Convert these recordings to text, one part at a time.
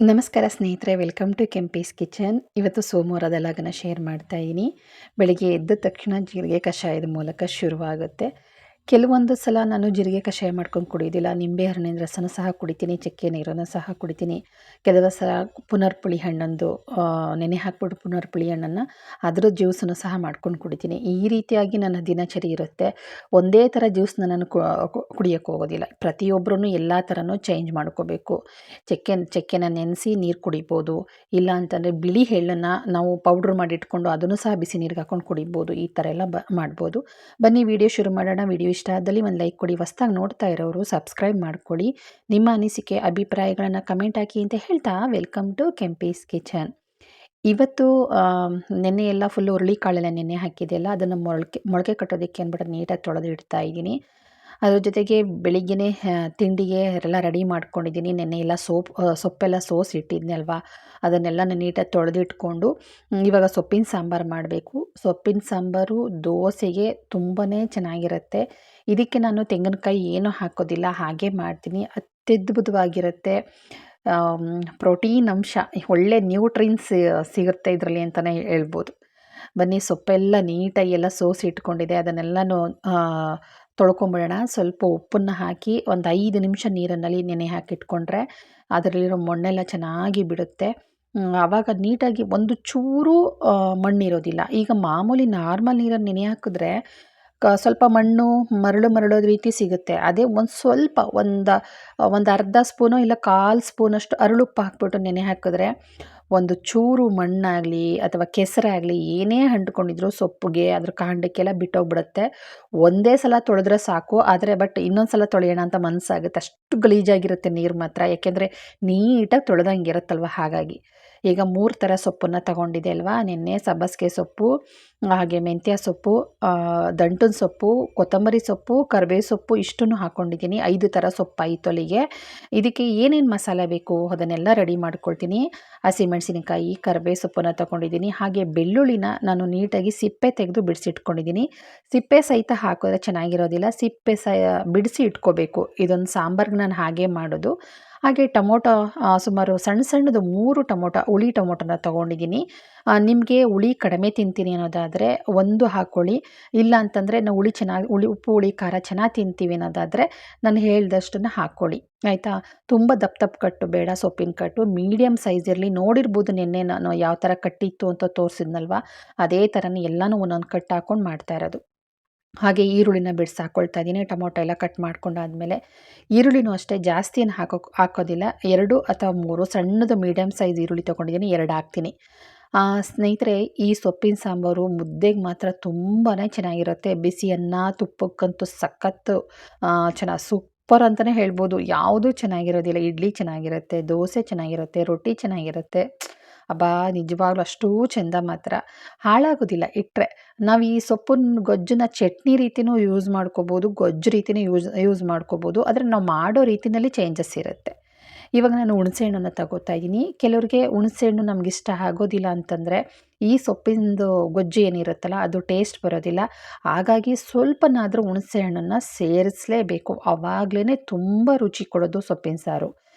ನಮಸ್ಕಾರ ಸ್ನೇಹಿತರೆ, welcome to Kempee's kitchen. ಇವತ್ತು ಸೋಮವಾರದ ಲಾಗನ ಶೇರ್ ಮಾಡ್ತಾ ಇದ್ದೀನಿ. ಬೆಳಿಗ್ಗೆ ಎದ್ದ ತಕ್ಷಣ ಜೀರಿಗೆ ಕಷಾಯದ ಮೂಲಕ ಶುರುವಾಗುತ್ತೆ. ಕೆಲವೊಂದು ಸಲ ನಾನು ಜೀರಿಗೆ ಕಷಾಯ ಮಾಡ್ಕೊಂಡು ಕುಡಿಯೋದಿಲ್ಲ, ನಿಂಬೆ ಹಣ್ಣಿನ ರಸನೂ ಸಹ ಕುಡಿತೀನಿ, ಚಕ್ಕೆ ನೀರನ್ನು ಸಹ ಕುಡಿತೀನಿ. ಕೆಲವು ಸಲ ಪುನರ್ಪುಳಿ ಹಣ್ಣೊಂದು ನೆನೆ ಹಾಕ್ಬಿಟ್ಟು ಪುನರ್ಪುಳಿ ಹಣ್ಣನ್ನು ಅದರ ಜ್ಯೂಸನ್ನು ಸಹ ಮಾಡ್ಕೊಂಡು ಕುಡಿತೀನಿ. ಈ ರೀತಿಯಾಗಿ ನನ್ನ ದಿನಚರಿ ಇರುತ್ತೆ. ಒಂದೇ ಥರ ಜ್ಯೂಸ್ನ ನಾನು ಕುಡಿಯೋಕ್ಕೆ ಹೋಗೋದಿಲ್ಲ. ಪ್ರತಿಯೊಬ್ಬರೂ ಎಲ್ಲ ಥರನೂ ಚೇಂಜ್ ಮಾಡ್ಕೋಬೇಕು. ಚಕ್ಕೆನ ನೆನೆಸಿ ನೀರು ಕುಡಿಬೋದು, ಇಲ್ಲ ಅಂತಂದರೆ ಬಿಳಿ ಎಳ್ಳನ್ನು ನಾವು ಪೌಡ್ರ್ ಮಾಡಿ ಇಟ್ಕೊಂಡು ಅದನ್ನು ಸಹ ಬಿಸಿ ನೀರಿಗೆ ಹಾಕ್ಕೊಂಡು ಕುಡಿಬೋದು. ಈ ಥರ ಎಲ್ಲ ಮಾಡ್ಬೋದು. ಬನ್ನಿ ವಿಡಿಯೋ ಶುರು ಮಾಡೋಣ. ವಿಡಿಯೋ ಇಷ್ಟ ಆದಲ್ಲಿ ಒಂದು ಲೈಕ್ ಕೊಡಿ. ಹೊಸ್ದಾಗಿ ನೋಡ್ತಾ ಇರೋರು ಸಬ್ಸ್ಕ್ರೈಬ್ ಮಾಡ್ಕೊಳ್ಳಿ. ನಿಮ್ಮ ಅನಿಸಿಕೆ ಅಭಿಪ್ರಾಯಗಳನ್ನು ಕಮೆಂಟ್ ಹಾಕಿ ಅಂತ ಹೇಳ್ತಾ ವೆಲ್ಕಮ್ ಟು ಕೆಂಪೀಸ್ ಕಿಚನ್. ಇವತ್ತು ನೆನ್ನೆ ಎಲ್ಲ ಫುಲ್ಲು ಹುರುಳಿಕಾಳೆಲ್ಲ ನೆನೆ ಹಾಕಿದೆಯಲ್ಲ, ಅದನ್ನು ಮೊಳಕೆ ಕಟ್ಟೋದಕ್ಕೆ ಅಂದ್ಬಿಟ್ಟು ನೀಟಾಗಿ ತೊಳೆದು ಇಡ್ತಾ ಇದ್ದೀನಿ. ಅದ್ರ ಜೊತೆಗೆ ಬೆಳಿಗ್ಗೆನೇ ತಿಂಡಿಗೆ ಎಲ್ಲ ರೆಡಿ ಮಾಡ್ಕೊಂಡಿದ್ದೀನಿ. ನೆನ್ನೆ ಎಲ್ಲ ಸೊಪ್ಪೆಲ್ಲ ಸೋಸಿ ಇಟ್ಟಿದ್ದೆ ಅಲ್ವಾ, ಅದನ್ನೆಲ್ಲ ನೀಟಾಗಿ ತೊಳೆದಿಟ್ಕೊಂಡು ಇವಾಗ ಸೊಪ್ಪಿನ ಸಾಂಬಾರು ಮಾಡಬೇಕು. ಸೊಪ್ಪಿನ ಸಾಂಬಾರು ದೋಸೆಗೆ ತುಂಬಾ ಚೆನ್ನಾಗಿರುತ್ತೆ. ಇದಕ್ಕೆ ನಾನು ತೆಂಗಿನಕಾಯಿ ಏನೂ ಹಾಕೋದಿಲ್ಲ, ಹಾಗೆ ಮಾಡ್ತೀನಿ. ಅತ್ಯದ್ಭುತವಾಗಿರುತ್ತೆ. ಪ್ರೋಟೀನ್ ಅಂಶ, ಒಳ್ಳೆ ನ್ಯೂಟ್ರಿನ್ಸ್ ಸಿಗುತ್ತೆ ಇದರಲ್ಲಿ ಅಂತಲೇ ಹೇಳ್ಬೋದು. ಬನ್ನಿ, ಸೊಪ್ಪೆಲ್ಲ ನೀಟಾಗಿ ಎಲ್ಲ ಸೋಸಿ ಇಟ್ಕೊಂಡಿದೆ, ಅದನ್ನೆಲ್ಲನೂ ತೊಳ್ಕೊಂಬಿಡೋಣ. ಸ್ವಲ್ಪ ಉಪ್ಪನ್ನು ಹಾಕಿ ಒಂದು 5 ನಿಮಿಷ ನೀರಿನಲ್ಲಿ ನೆನೆ ಹಾಕಿಟ್ಕೊಂಡ್ರೆ ಅದರಲ್ಲಿರೋ ಮಣ್ಣೆಲ್ಲ ಚೆನ್ನಾಗಿ ಬಿಡುತ್ತೆ. ಆವಾಗ ನೀಟಾಗಿ ಒಂದು ಚೂರು ಮಣ್ಣಿರೋದಿಲ್ಲ. ಈಗ ಮಾಮೂಲಿ ನಾರ್ಮಲ್ ನೀರಲ್ಲಿ ನೆನೆ ಹಾಕಿದ್ರೆ ಸ್ವಲ್ಪ ಮಣ್ಣು ಮರಳೋದ ರೀತಿ ಸಿಗುತ್ತೆ. ಅದೇ ಒಂದು ಸ್ವಲ್ಪ ಒಂದು ಅರ್ಧ ಸ್ಪೂನು ಇಲ್ಲ 1/4 ಸ್ಪೂನಷ್ಟು ಅರಳುಪ್ಪು ಹಾಕ್ಬಿಟ್ಟು ನೆನೆ ಹಾಕಿದ್ರೆ ಒಂದು ಚೂರು ಮಣ್ಣಾಗಲಿ ಅಥವಾ ಕೆಸರಾಗಲಿ ಏನೇ ಅಂಟ್ಕೊಂಡಿದ್ರು ಸೊಪ್ಪಿಗೆ ಅದ್ರ ಕಾಂಡಕ್ಕೆಲ್ಲ ಬಿಟ್ಟೋಗ್ಬಿಡುತ್ತೆ. ಒಂದೇ ಸಲ ತೊಳೆದ್ರೆ ಸಾಕು, ಆದರೆ ಇನ್ನೊಂದು ಸಲ ತೊಳೆಯೋಣ ಅಂತ ಮನಸ್ಸಾಗುತ್ತೆ. ಅಷ್ಟು ಗಲೀಜಾಗಿರುತ್ತೆ ನೀರು ಮಾತ್ರ, ಯಾಕೆಂದರೆ ನೀಟಾಗಿ ತೊಳೆದಂಗೆ ಇರುತ್ತಲ್ವ. ಹಾಗಾಗಿ ಈಗ 3 ಥರ ಸೊಪ್ಪನ್ನು ತಗೊಂಡಿದೆ ಅಲ್ವಾ. ನೆನ್ನೆ ಸಬ್ಬಸಿಗೆ ಸೊಪ್ಪು, ಹಾಗೆ ಮೆಂತ್ಯ ಸೊಪ್ಪು, ದಂಟಿನ ಸೊಪ್ಪು, ಕೊತ್ತಂಬರಿ ಸೊಪ್ಪು, ಕರಿಬೇವು ಸೊಪ್ಪು ಇಷ್ಟನ್ನು ಹಾಕ್ಕೊಂಡಿದ್ದೀನಿ. 5 ಥರ ಸೊಪ್ಪಾಯಿತು ಅಲ್ಲಿಗೆ. ಇದಕ್ಕೆ ಏನೇನು ಮಸಾಲೆ ಬೇಕು ಅದನ್ನೆಲ್ಲ ರೆಡಿ ಮಾಡ್ಕೊಳ್ತೀನಿ. ಹಸಿಮೆಣಸಿನಕಾಯಿ, ಕರಿಬೇವು ಸೊಪ್ಪನ್ನು ತಗೊಂಡಿದ್ದೀನಿ. ಹಾಗೆ ಬೆಳ್ಳುಳ್ಳಿನ ನಾನು ನೀಟಾಗಿ ಸಿಪ್ಪೆ ತೆಗೆದು ಬಿಡಿಸಿಟ್ಕೊಂಡಿದ್ದೀನಿ. ಸಿಪ್ಪೆ ಸಹಿತ ಹಾಕಿದ್ರೆ ಚೆನ್ನಾಗಿರೋದಿಲ್ಲ, ಸಿಪ್ಪೆ ಬಿಡಿಸಿ ಇಟ್ಕೋಬೇಕು. ಇದೊಂದು ಸಾಂಬಾರ್ಗೆ ನಾನು ಹಾಗೆ ಮಾಡೋದು. ಹಾಗೆ ಟೊಮೊಟೊ ಸುಮಾರು ಸಣ್ಣದು 3 ಟೊಮೊಟೊ, ಹುಳಿ ಟೊಮೊಟೊನ ತೊಗೊಂಡಿದ್ದೀನಿ. ನಿಮಗೆ ಹುಳಿ ಕಡಿಮೆ ತಿಂತೀನಿ ಅನ್ನೋದಾದರೆ 1 ಹಾಕ್ಕೊಳ್ಳಿ. ಇಲ್ಲ ಅಂತಂದರೆ ನಾವು ಉಪ್ಪು ಹುಳಿ ಖಾರ ಚೆನ್ನಾಗಿ ತಿಂತೀವಿ ಅನ್ನೋದಾದರೆ ನಾನು ಹೇಳ್ದಷ್ಟನ್ನು ಹಾಕ್ಕೊಳ್ಳಿ, ಆಯಿತಾ. ತುಂಬ ದಪ್ಪ ಕಟ್ಟು ಬೇಡ, ಸೊಪ್ಪಿನ ಕಟ್ಟು ಮೀಡಿಯಮ್ ಸೈಜ್ ಇರಲಿ. ನೋಡಿರ್ಬೋದು ನೆನ್ನೆ ನಾನು ಯಾವ ಥರ ಕಟ್ಟಿತ್ತು ಅಂತ ತೋರಿಸಿದ್ನಲ್ವ, ಅದೇ ಥರನೇ ಎಲ್ಲನೂ ಒಂದೊಂದು ಕಟ್ಟು ಹಾಕ್ಕೊಂಡು ಮಾಡ್ತಾ ಇರೋದು. ಹಾಗೆ ಈರುಳ್ಳಿನ ಬಿಡಿಸಿ ಹಾಕ್ಕೊಳ್ತಾ ಇದ್ದೀನಿ. ಟೊಮೊಟೊ ಎಲ್ಲ ಕಟ್ ಮಾಡ್ಕೊಂಡಾದಮೇಲೆ ಈರುಳ್ಳಿನೂ ಅಷ್ಟೇ ಜಾಸ್ತಿ ಏನು ಹಾಕೋದಿಲ್ಲ. 2 ಅಥವಾ 3 ಸಣ್ಣದು ಮೀಡಿಯಮ್ ಸೈಜ್ ಈರುಳ್ಳಿ ತೊಗೊಂಡಿದ್ದೀನಿ, 2 ಹಾಕ್ತೀನಿ. ಸ್ನೇಹಿತರೆ, ಈ ಸೊಪ್ಪಿನ ಸಾಂಬಾರು ಮುದ್ದೆಗೆ ಮಾತ್ರ ತುಂಬಾ ಚೆನ್ನಾಗಿರುತ್ತೆ. ಬಿಸಿ ಅನ್ನ ತುಪ್ಪಕ್ಕಂತೂ ಸಖತ್ತು ಸೂಪರ್ ಅಂತಲೇ ಹೇಳ್ಬೋದು. ಯಾವುದೂ ಚೆನ್ನಾಗಿರೋದಿಲ್ಲ. ಇಡ್ಲಿ ಚೆನ್ನಾಗಿರುತ್ತೆ, ದೋಸೆ ಚೆನ್ನಾಗಿರುತ್ತೆ, ರೊಟ್ಟಿ ಚೆನ್ನಾಗಿರುತ್ತೆ. ಅಬ್ಬಾ, ನಿಜವಾಗ್ಲೂ ಅಷ್ಟೂ ಚೆಂದ ಮಾತ್ರ, ಹಾಳಾಗೋದಿಲ್ಲ ಇಟ್ಟರೆ. ನಾವು ಈ ಸೊಪ್ಪಿನ ಗೊಜ್ಜನ್ನ ಚಟ್ನಿ ರೀತಿಯೂ ಯೂಸ್ ಮಾಡ್ಕೋಬೋದು, ಗೊಜ್ಜು ರೀತಿಯೂ ಯೂಸ್ ಮಾಡ್ಕೋಬೋದು. ಆದರೆ ನಾವು ಮಾಡೋ ರೀತಿಯಲ್ಲಿ ಚೇಂಜಸ್ ಇರುತ್ತೆ. ಇವಾಗ ನಾನು ಹುಣಸೆಹಣ್ಣನ್ನು ತಗೋತಾ ಇದ್ದೀನಿ. ಕೆಲವ್ರಿಗೆ ಹುಣಸೆಹಣ್ಣು ನಮಗಿಷ್ಟ ಆಗೋದಿಲ್ಲ ಅಂತಂದರೆ ಈ ಸೊಪ್ಪಿಂದು ಗೊಜ್ಜು ಏನಿರುತ್ತಲ್ಲ ಅದು ಟೇಸ್ಟ್ ಬರೋದಿಲ್ಲ. ಹಾಗಾಗಿ ಸ್ವಲ್ಪನಾದರೂ ಹುಣಸೆಹಣ್ಣನ್ನು ಸೇರಿಸಲೇಬೇಕು, ಆವಾಗಲೇ ತುಂಬ ರುಚಿ ಕೊಡೋದು ಸೊಪ್ಪಿನ ಸಾರು.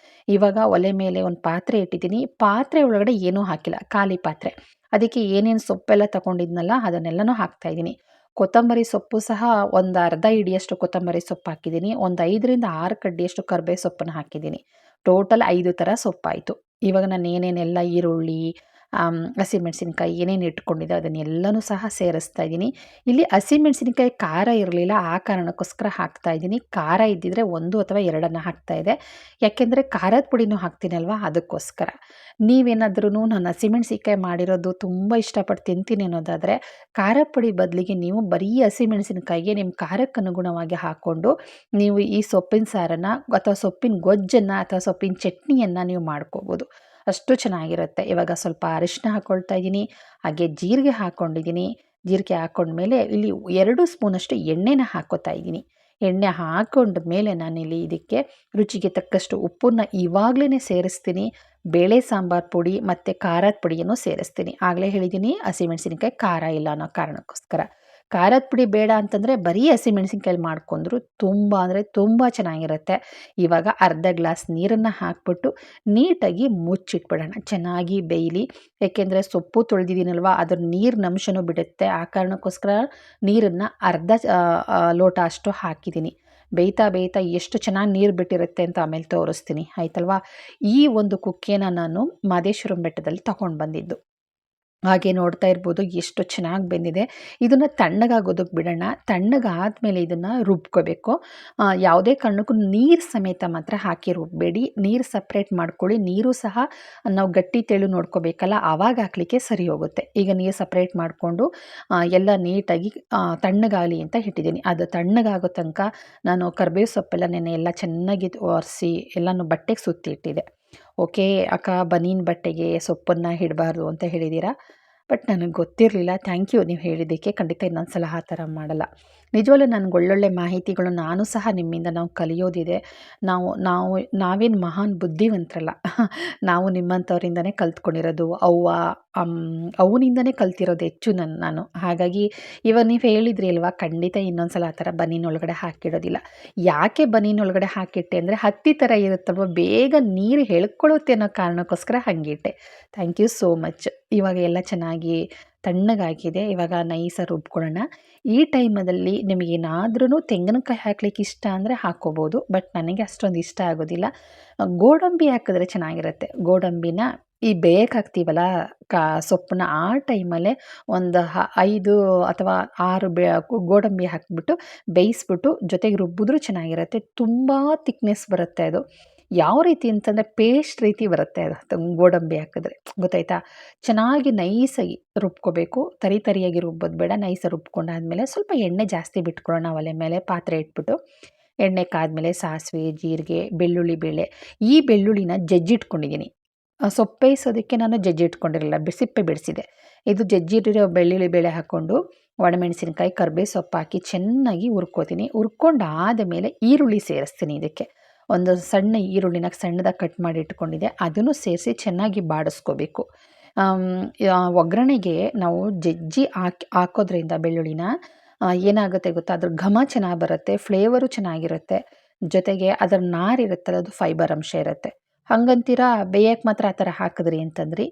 ಇವಾಗ ಒಲೆ ಮೇಲೆ ಒಂದು ಪಾತ್ರೆ ಇಟ್ಟಿದ್ದೀನಿ. ಪಾತ್ರೆ ಒಳಗಡೆ ಏನೂ ಹಾಕಿಲ್ಲ, ಖಾಲಿ ಪಾತ್ರೆ. ಅದಕ್ಕೆ ಏನೇನು ಸೊಪ್ಪೆಲ್ಲ ತಗೊಂಡಿದ್ನಲ್ಲ ಅದನ್ನೆಲ್ಲನೂ ಹಾಕ್ತಾಯಿದ್ದೀನಿ. ಕೊತ್ತಂಬರಿ ಸೊಪ್ಪು ಸಹ ಒಂದು ಅರ್ಧ ಹಿಡಿಯಷ್ಟು ಕೊತ್ತಂಬರಿ ಸೊಪ್ಪು ಹಾಕಿದ್ದೀನಿ. ಒಂದು 5ರಿಂದ 6 ಕಡ್ಡಿಯಷ್ಟು ಕರಿಬೇವು ಸೊಪ್ಪನ್ನು ಹಾಕಿದ್ದೀನಿ. ಟೋಟಲ್ 5 ಥರ ಸೊಪ್ಪಾಯಿತು. ಇವಾಗ ನಾನು ಏನೇನೆಲ್ಲ ಈರುಳ್ಳಿ, ಹಸಿಮೆಣಸಿನ್ಕಾಯಿ ಏನೇನು ಇಟ್ಕೊಂಡಿದ್ದೆ ಅದನ್ನೆಲ್ಲನೂ ಸಹ ಸೇರಿಸ್ತಾ ಇದ್ದೀನಿ. ಇಲ್ಲಿ ಹಸಿಮೆಣಸಿನ್ಕಾಯಿ ಖಾರ ಇರಲಿಲ್ಲ, ಆ ಕಾರಣಕ್ಕೋಸ್ಕರ ಹಾಕ್ತಾ ಇದ್ದೀನಿ. ಖಾರ ಇದ್ದಿದ್ರೆ 1 ಅಥವಾ 2 ಹಾಕ್ತಾಯಿದ್ದೆ, ಯಾಕೆಂದರೆ ಖಾರದ ಪುಡಿನೂ ಹಾಕ್ತೀನಲ್ವ, ಅದಕ್ಕೋಸ್ಕರ. ನೀವೇನಾದ್ರೂ ನಾನು ಹಸಿಮೆಣಸಿನ್ಕಾಯಿ ಮಾಡಿರೋದು ತುಂಬ ಇಷ್ಟಪಟ್ಟು ತಿಂತೀನಿ ಅನ್ನೋದಾದರೆ ಖಾರದ ಪುಡಿ ಬದಲಿಗೆ ನೀವು ಬರೀ ಹಸಿಮೆಣಸಿನ್ಕಾಯಿಗೆ ನಿಮ್ಮ ಖಾರಕ್ಕೆ ಅನುಗುಣವಾಗಿ ಹಾಕ್ಕೊಂಡು ನೀವು ಈ ಸೊಪ್ಪಿನ ಸಾರನ್ನು ಅಥವಾ ಸೊಪ್ಪಿನ ಗೊಜ್ಜನ್ನು ಅಥವಾ ಸೊಪ್ಪಿನ ಚಟ್ನಿಯನ್ನು ನೀವು ಮಾಡ್ಕೋಬೋದು. ಅಷ್ಟು ಚೆನ್ನಾಗಿರುತ್ತೆ. ಇವಾಗ ಸ್ವಲ್ಪ ಅರಿಶಿನ ಹಾಕ್ಕೊಳ್ತಾ ಇದ್ದೀನಿ, ಹಾಗೆ ಜೀರಿಗೆ ಹಾಕ್ಕೊಂಡಿದ್ದೀನಿ. ಜೀರಿಗೆ ಹಾಕ್ಕೊಂಡ್ಮೇಲೆ ಇಲ್ಲಿ 2 ಸ್ಪೂನಷ್ಟು ಎಣ್ಣೆನ ಹಾಕ್ಕೋತಾ ಇದ್ದೀನಿ. ಎಣ್ಣೆ ಹಾಕ್ಕೊಂಡ ಮೇಲೆ ನಾನಿಲ್ಲಿ ಇದಕ್ಕೆ ರುಚಿಗೆ ತಕ್ಕಷ್ಟು ಉಪ್ಪನ್ನು ಇವಾಗಲೇ ಸೇರಿಸ್ತೀನಿ. ಬೇಳೆ ಸಾಂಬಾರು ಪುಡಿ ಮತ್ತು ಖಾರದ ಪುಡಿಯನ್ನು ಸೇರಿಸ್ತೀನಿ. ಆಗಲೇ ಹೇಳಿದ್ದೀನಿ, ಹಸಿಮೆಣಸಿನ್ಕಾಯಿ ಖಾರ ಇಲ್ಲ ಅನ್ನೋ ಕಾರಣಕ್ಕೋಸ್ಕರ. ಖಾರದ ಪುಡಿ ಬೇಡ ಅಂತಂದರೆ ಬರೀ ಹಸಿಮೆಣಸಿನ್ಕಾಯಲ್ಲಿ ಮಾಡ್ಕೊಂಡ್ರು ತುಂಬ ಅಂದರೆ ತುಂಬ ಚೆನ್ನಾಗಿರುತ್ತೆ. ಇವಾಗ ಅರ್ಧ ಗ್ಲಾಸ್ ನೀರನ್ನು ಹಾಕ್ಬಿಟ್ಟು ನೀಟಾಗಿ ಮುಚ್ಚಿಟ್ಬಿಡೋಣ, ಚೆನ್ನಾಗಿ ಬೇಯಲಿ. ಏಕೆಂದರೆ ಸೊಪ್ಪು ತೊಳೆದಿದ್ದೀನಲ್ವ, ಅದ್ರ ನೀರಿನ ಅಂಶನೂ ಬಿಡುತ್ತೆ. ಆ ಕಾರಣಕ್ಕೋಸ್ಕರ ನೀರನ್ನು ಅರ್ಧ ಲೋಟ ಅಷ್ಟು ಹಾಕಿದ್ದೀನಿ. ಬೇಯ್ತಾ ಬೇಯ್ತಾ ಎಷ್ಟು ಚೆನ್ನಾಗಿ ನೀರು ಬಿಟ್ಟಿರುತ್ತೆ ಅಂತ ಆಮೇಲೆ ತೋರಿಸ್ತೀನಿ, ಆಯ್ತಲ್ವಾ. ಈ ಒಂದು ಕುಕ್ಕೆನ ನಾನು ಮಹದೇಶ್ವರನ ಬೆಟ್ಟದಲ್ಲಿ ತಗೊಂಡು ಬಂದಿದ್ದು. ಹಾಗೆ ನೋಡ್ತಾ ಇರ್ಬೋದು ಎಷ್ಟು ಚೆನ್ನಾಗಿ ಬೆಂದಿದೆ. ಇದನ್ನು ತಣ್ಣಗಾಗೋದಕ್ಕೆ ಬಿಡೋಣ. ತಣ್ಣಗಾದ್ಮೇಲೆ ಇದನ್ನು ರುಬ್ಕೋಬೇಕು. ಯಾವುದೇ ಕಾರಣಕ್ಕೂ ನೀರು ಸಮೇತ ಮಾತ್ರ ಹಾಕಿ ರುಬ್ಬಬೇಡಿ. ನೀರು ಸಪ್ರೇಟ್ ಮಾಡ್ಕೊಳ್ಳಿ. ನೀರು ಸಹ ನಾವು ಗಟ್ಟಿ ತೆಳು ನೋಡ್ಕೋಬೇಕಲ್ಲ, ಆವಾಗ ಹಾಕಲಿಕ್ಕೆ ಸರಿ ಹೋಗುತ್ತೆ. ಈಗ ನೀರು ಸಪ್ರೇಟ್ ಮಾಡಿಕೊಂಡು ಎಲ್ಲ ನೀಟಾಗಿ ತಣ್ಣಗಾಗಲಿ ಅಂತ ಇಟ್ಟಿದ್ದೀನಿ. ಅದು ತಣ್ಣಗಾಗೋ ತನಕ ನಾನು ಕರಿಬೇವು ಸೊಪ್ಪೆಲ್ಲ ನೆನೆ ಎಲ್ಲ ಚೆನ್ನಾಗಿ ಒರೆಸಿ ಎಲ್ಲನೂ ಬಟ್ಟೆಗೆ ಸುತ್ತಿ ಇಟ್ಟಿದ್ದೆ. ಓಕೆ ಅಕ್ಕ, ಬನೀನ್ ಬಟ್ಟೆಗೆ ಸೊಪ್ಪನ್ನು ಇಡಬಾರ್ದು ಅಂತ ಹೇಳಿದ್ದೀರಾ, ಬಟ್ ನನಗೆ ಗೊತ್ತಿರಲಿಲ್ಲ. ಥ್ಯಾಂಕ್ ಯು ನೀವು ಹೇಳಿದ್ದಕ್ಕೆ. ಖಂಡಿತ ಇನ್ನೊಂದು ಸಲ ಆ ಥರ ಮಾಡಲ್ಲ. ನಿಜವಾಗ್ಲೂ ನನಗೆ ಒಳ್ಳೊಳ್ಳೆ ಮಾಹಿತಿಗಳು ನಾನು ಸಹ ನಿಮ್ಮಿಂದ ನಾವು ಕಲಿಯೋದಿದೆ. ನಾವೇನು ಮಹಾನ್ ಬುದ್ಧಿವಂತರಲ್ಲ. ನಾವು ನಿಮ್ಮಂಥವರಿಂದನೇ ಕಲ್ತ್ಕೊಂಡಿರೋದು. ಅವನಿಂದನೇ ಕಲ್ತಿರೋದು ಹೆಚ್ಚು ನಾನು. ಹಾಗಾಗಿ ಇವಾಗ ನೀವು ಹೇಳಿದ್ರಿ ಅಲ್ವಾ, ಖಂಡಿತ ಇನ್ನೊಂದು ಸಲ ಆ ಥರ ಬನೀನ್ ಒಳಗಡೆ ಹಾಕಿಡೋದಿಲ್ಲ. ಯಾಕೆ ಬನೀನ್ ಒಳಗಡೆ ಹಾಕಿಟ್ಟೆ ಅಂದರೆ ಹತ್ತಿ ಥರ ಇರುತ್ತಲ್ವ, ಬೇಗ ನೀರು ಎಳ್ಕೊಳ್ಳುತ್ತೆ ಅನ್ನೋ ಕಾರಣಕ್ಕೋಸ್ಕರ ಹಾಗಿಟ್ಟೆ. Thank you so much. ಇವಾಗ ಎಲ್ಲ ಚೆನ್ನಾಗಿ ತಣ್ಣಗಾಗಿದೆ. ಇವಾಗ ನೈಸಾಗಿ ರುಬ್ಕೊಳ್ಳೋಣ. ಈ ಟೈಮಲ್ಲಿ ನಿಮಗೇನಾದ್ರೂ ತೆಂಗಿನಕಾಯಿ ಹಾಕ್ಲಿಕ್ಕೆ ಇಷ್ಟ ಅಂದರೆ ಹಾಕ್ಕೋಬೋದು, ಬಟ್ ನನಗೆ ಅಷ್ಟೊಂದು ಇಷ್ಟ ಆಗೋದಿಲ್ಲ. ಗೋಡಂಬಿ ಹಾಕಿದ್ರೆ ಚೆನ್ನಾಗಿರುತ್ತೆ. ಗೋಡಂಬಿನ ಈ ಬೇಯಕ್ಕೆ ಹಾಕ್ತೀವಲ್ಲ ಸೊಪ್ಪನ್ನ, ಆ ಟೈಮಲ್ಲೇ ಒಂದು 5 ಅಥವಾ 6 ಗೋಡಂಬಿ ಹಾಕಿಬಿಟ್ಟು ಬೇಯಿಸ್ಬಿಟ್ಟು ಜೊತೆಗೆ ರುಬ್ಬಿದ್ರೂ ಚೆನ್ನಾಗಿರುತ್ತೆ. ತುಂಬ ತಿಕ್ನೆಸ್ ಬರುತ್ತೆ ಅದು. ಯಾವ ರೀತಿ ಅಂತಂದರೆ ಪೇಸ್ಟ್ ರೀತಿ ಬರುತ್ತೆ ಅದು ಗೋಡಂಬಿ ಹಾಕಿದ್ರೆ, ಗೊತ್ತಾಯ್ತಾ. ಚೆನ್ನಾಗಿ ನೈಸಾಗಿ ರುಬ್ಕೋಬೇಕು. ತರಿಯಾಗಿ ರುಬ್ಬೋದು ಬೇಡ. ನೈಸಾಗಿ ರುಬ್ಕೊಂಡಾದ್ಮೇಲೆ ಸ್ವಲ್ಪ ಎಣ್ಣೆ ಜಾಸ್ತಿ ಬಿಟ್ಕೊಳ್ಳೋಣ ಒಲೆ ಮೇಲೆ. ಪಾತ್ರೆ ಇಟ್ಬಿಟ್ಟು ಎಣ್ಣೆ ಕಾದ್ಮೇಲೆ ಸಾಸಿವೆ, ಜೀರಿಗೆ, ಬೆಳ್ಳುಳ್ಳಿ ಬೇಳೆ. ಈ ಬೆಳ್ಳುಳ್ಳಿನ ಜಜ್ಜಿಟ್ಕೊಂಡಿದ್ದೀನಿ. ಸೊಪ್ಪು ಬೇಯಿಸೋದಕ್ಕೆ ನಾನು ಜಜ್ಜಿಟ್ಕೊಂಡಿರಲಿಲ್ಲ, ಸಿಪ್ಪೆ ಬಿಡಿಸಿದೆ. ಇದು ಜಜ್ಜಿಟ್ಟಿರೋ ಬೆಳ್ಳುಳ್ಳಿ ಬೇಳೆ ಹಾಕ್ಕೊಂಡು ಒಣಮೆಣಸಿನ್ಕಾಯಿ, ಕರಿಬೇವು ಸೊಪ್ಪು ಹಾಕಿ ಚೆನ್ನಾಗಿ ಹುರ್ಕೋತೀನಿ. ಹುರ್ಕೊಂಡಾದ ಮೇಲೆ ಈರುಳ್ಳಿ ಸೇರಿಸ್ತೀನಿ. ಇದಕ್ಕೆ ಒಂದು ಸಣ್ಣ ಈರುಳ್ಳಿನ ಸಣ್ಣದಾಗಿ ಕಟ್ ಮಾಡಿ ಇಟ್ಕೊಂಡಿದ್ದೆ, ಅದನ್ನು ಸೇರಿಸಿ ಚೆನ್ನಾಗಿ ಬಾಡಿಸ್ಕೋಬೇಕು. ಒಗ್ಗರಣೆಗೆ ನಾವು ಜಜ್ಜಿ ಹಾಕೋದ್ರಿಂದ ಬೆಳ್ಳುಳ್ಳಿನ ಏನಾಗುತ್ತೆ ಗೊತ್ತಾ, ಅದ್ರ ಘಮ ಚೆನ್ನಾಗಿ ಬರುತ್ತೆ, ಫ್ಲೇವರು ಚೆನ್ನಾಗಿರುತ್ತೆ. ಜೊತೆಗೆ ಅದರ ನಾರಿರುತ್ತಲ್ಲ, ಅದು ಫೈಬರ್ ಅಂಶ ಇರುತ್ತೆ. ಹಂಗಂತೀರಾ ಬೇಯಕ್ಕೆ ಮಾತ್ರ ಆ ಥರ ಹಾಕಿದ್ರಿ ಅಂತಂದ್ರಿ,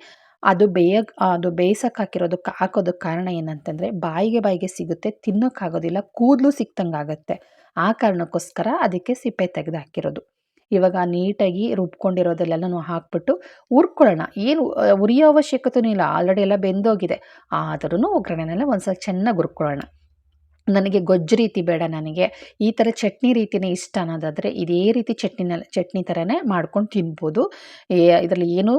ಅದು ಬೇಯಿಸೋಕೆ ಹಾಕೋದಕ್ಕೆ ಕಾರಣ ಏನಂತಂದರೆ ಬಾಯಿಗೆ ಸಿಗುತ್ತೆ, ತಿನ್ನೋಕ್ಕಾಗೋದಿಲ್ಲ, ಕೂದಲು ಸಿಕ್ತಂಗಾಗುತ್ತೆ. ಆ ಕಾರಣಕ್ಕೋಸ್ಕರ ಅದಕ್ಕೆ ಸಿಪ್ಪೆ ತೆಗೆದು ಹಾಕಿರೋದು. ಇವಾಗ ನೀಟಾಗಿ ರುಬ್ಕೊಂಡಿರೋದೆಲ್ಲನೂ ಹಾಕ್ಬಿಟ್ಟು ಹುರ್ಕೊಳ್ಳೋಣ. ಏನು ಉರಿಯೋ ಅವಶ್ಯಕತೆಯೂ ಇಲ್ಲ, ಆಲ್ರೆಡಿ ಎಲ್ಲ ಬೆಂದೋಗಿದೆ. ಆದ್ರೂ ಒಗ್ಗರಣೆನೆಲ್ಲ ಒಂದ್ಸಲ ಚೆನ್ನಾಗಿ ಹುರ್ಕೊಳ್ಳೋಣ. ನನಗೆ ಗೊಜ್ಜು ರೀತಿ ಬೇಡ, ನನಗೆ ಈ ಥರ ಚಟ್ನಿ ರೀತಿಯೇ ಇಷ್ಟ ಅನ್ನೋದಾದರೆ ಇದೇ ರೀತಿ ಚಟ್ನಿ ಥರನೇ ಮಾಡ್ಕೊಂಡು ತಿನ್ಬೋದು. ಇದರಲ್ಲಿ ಏನೂ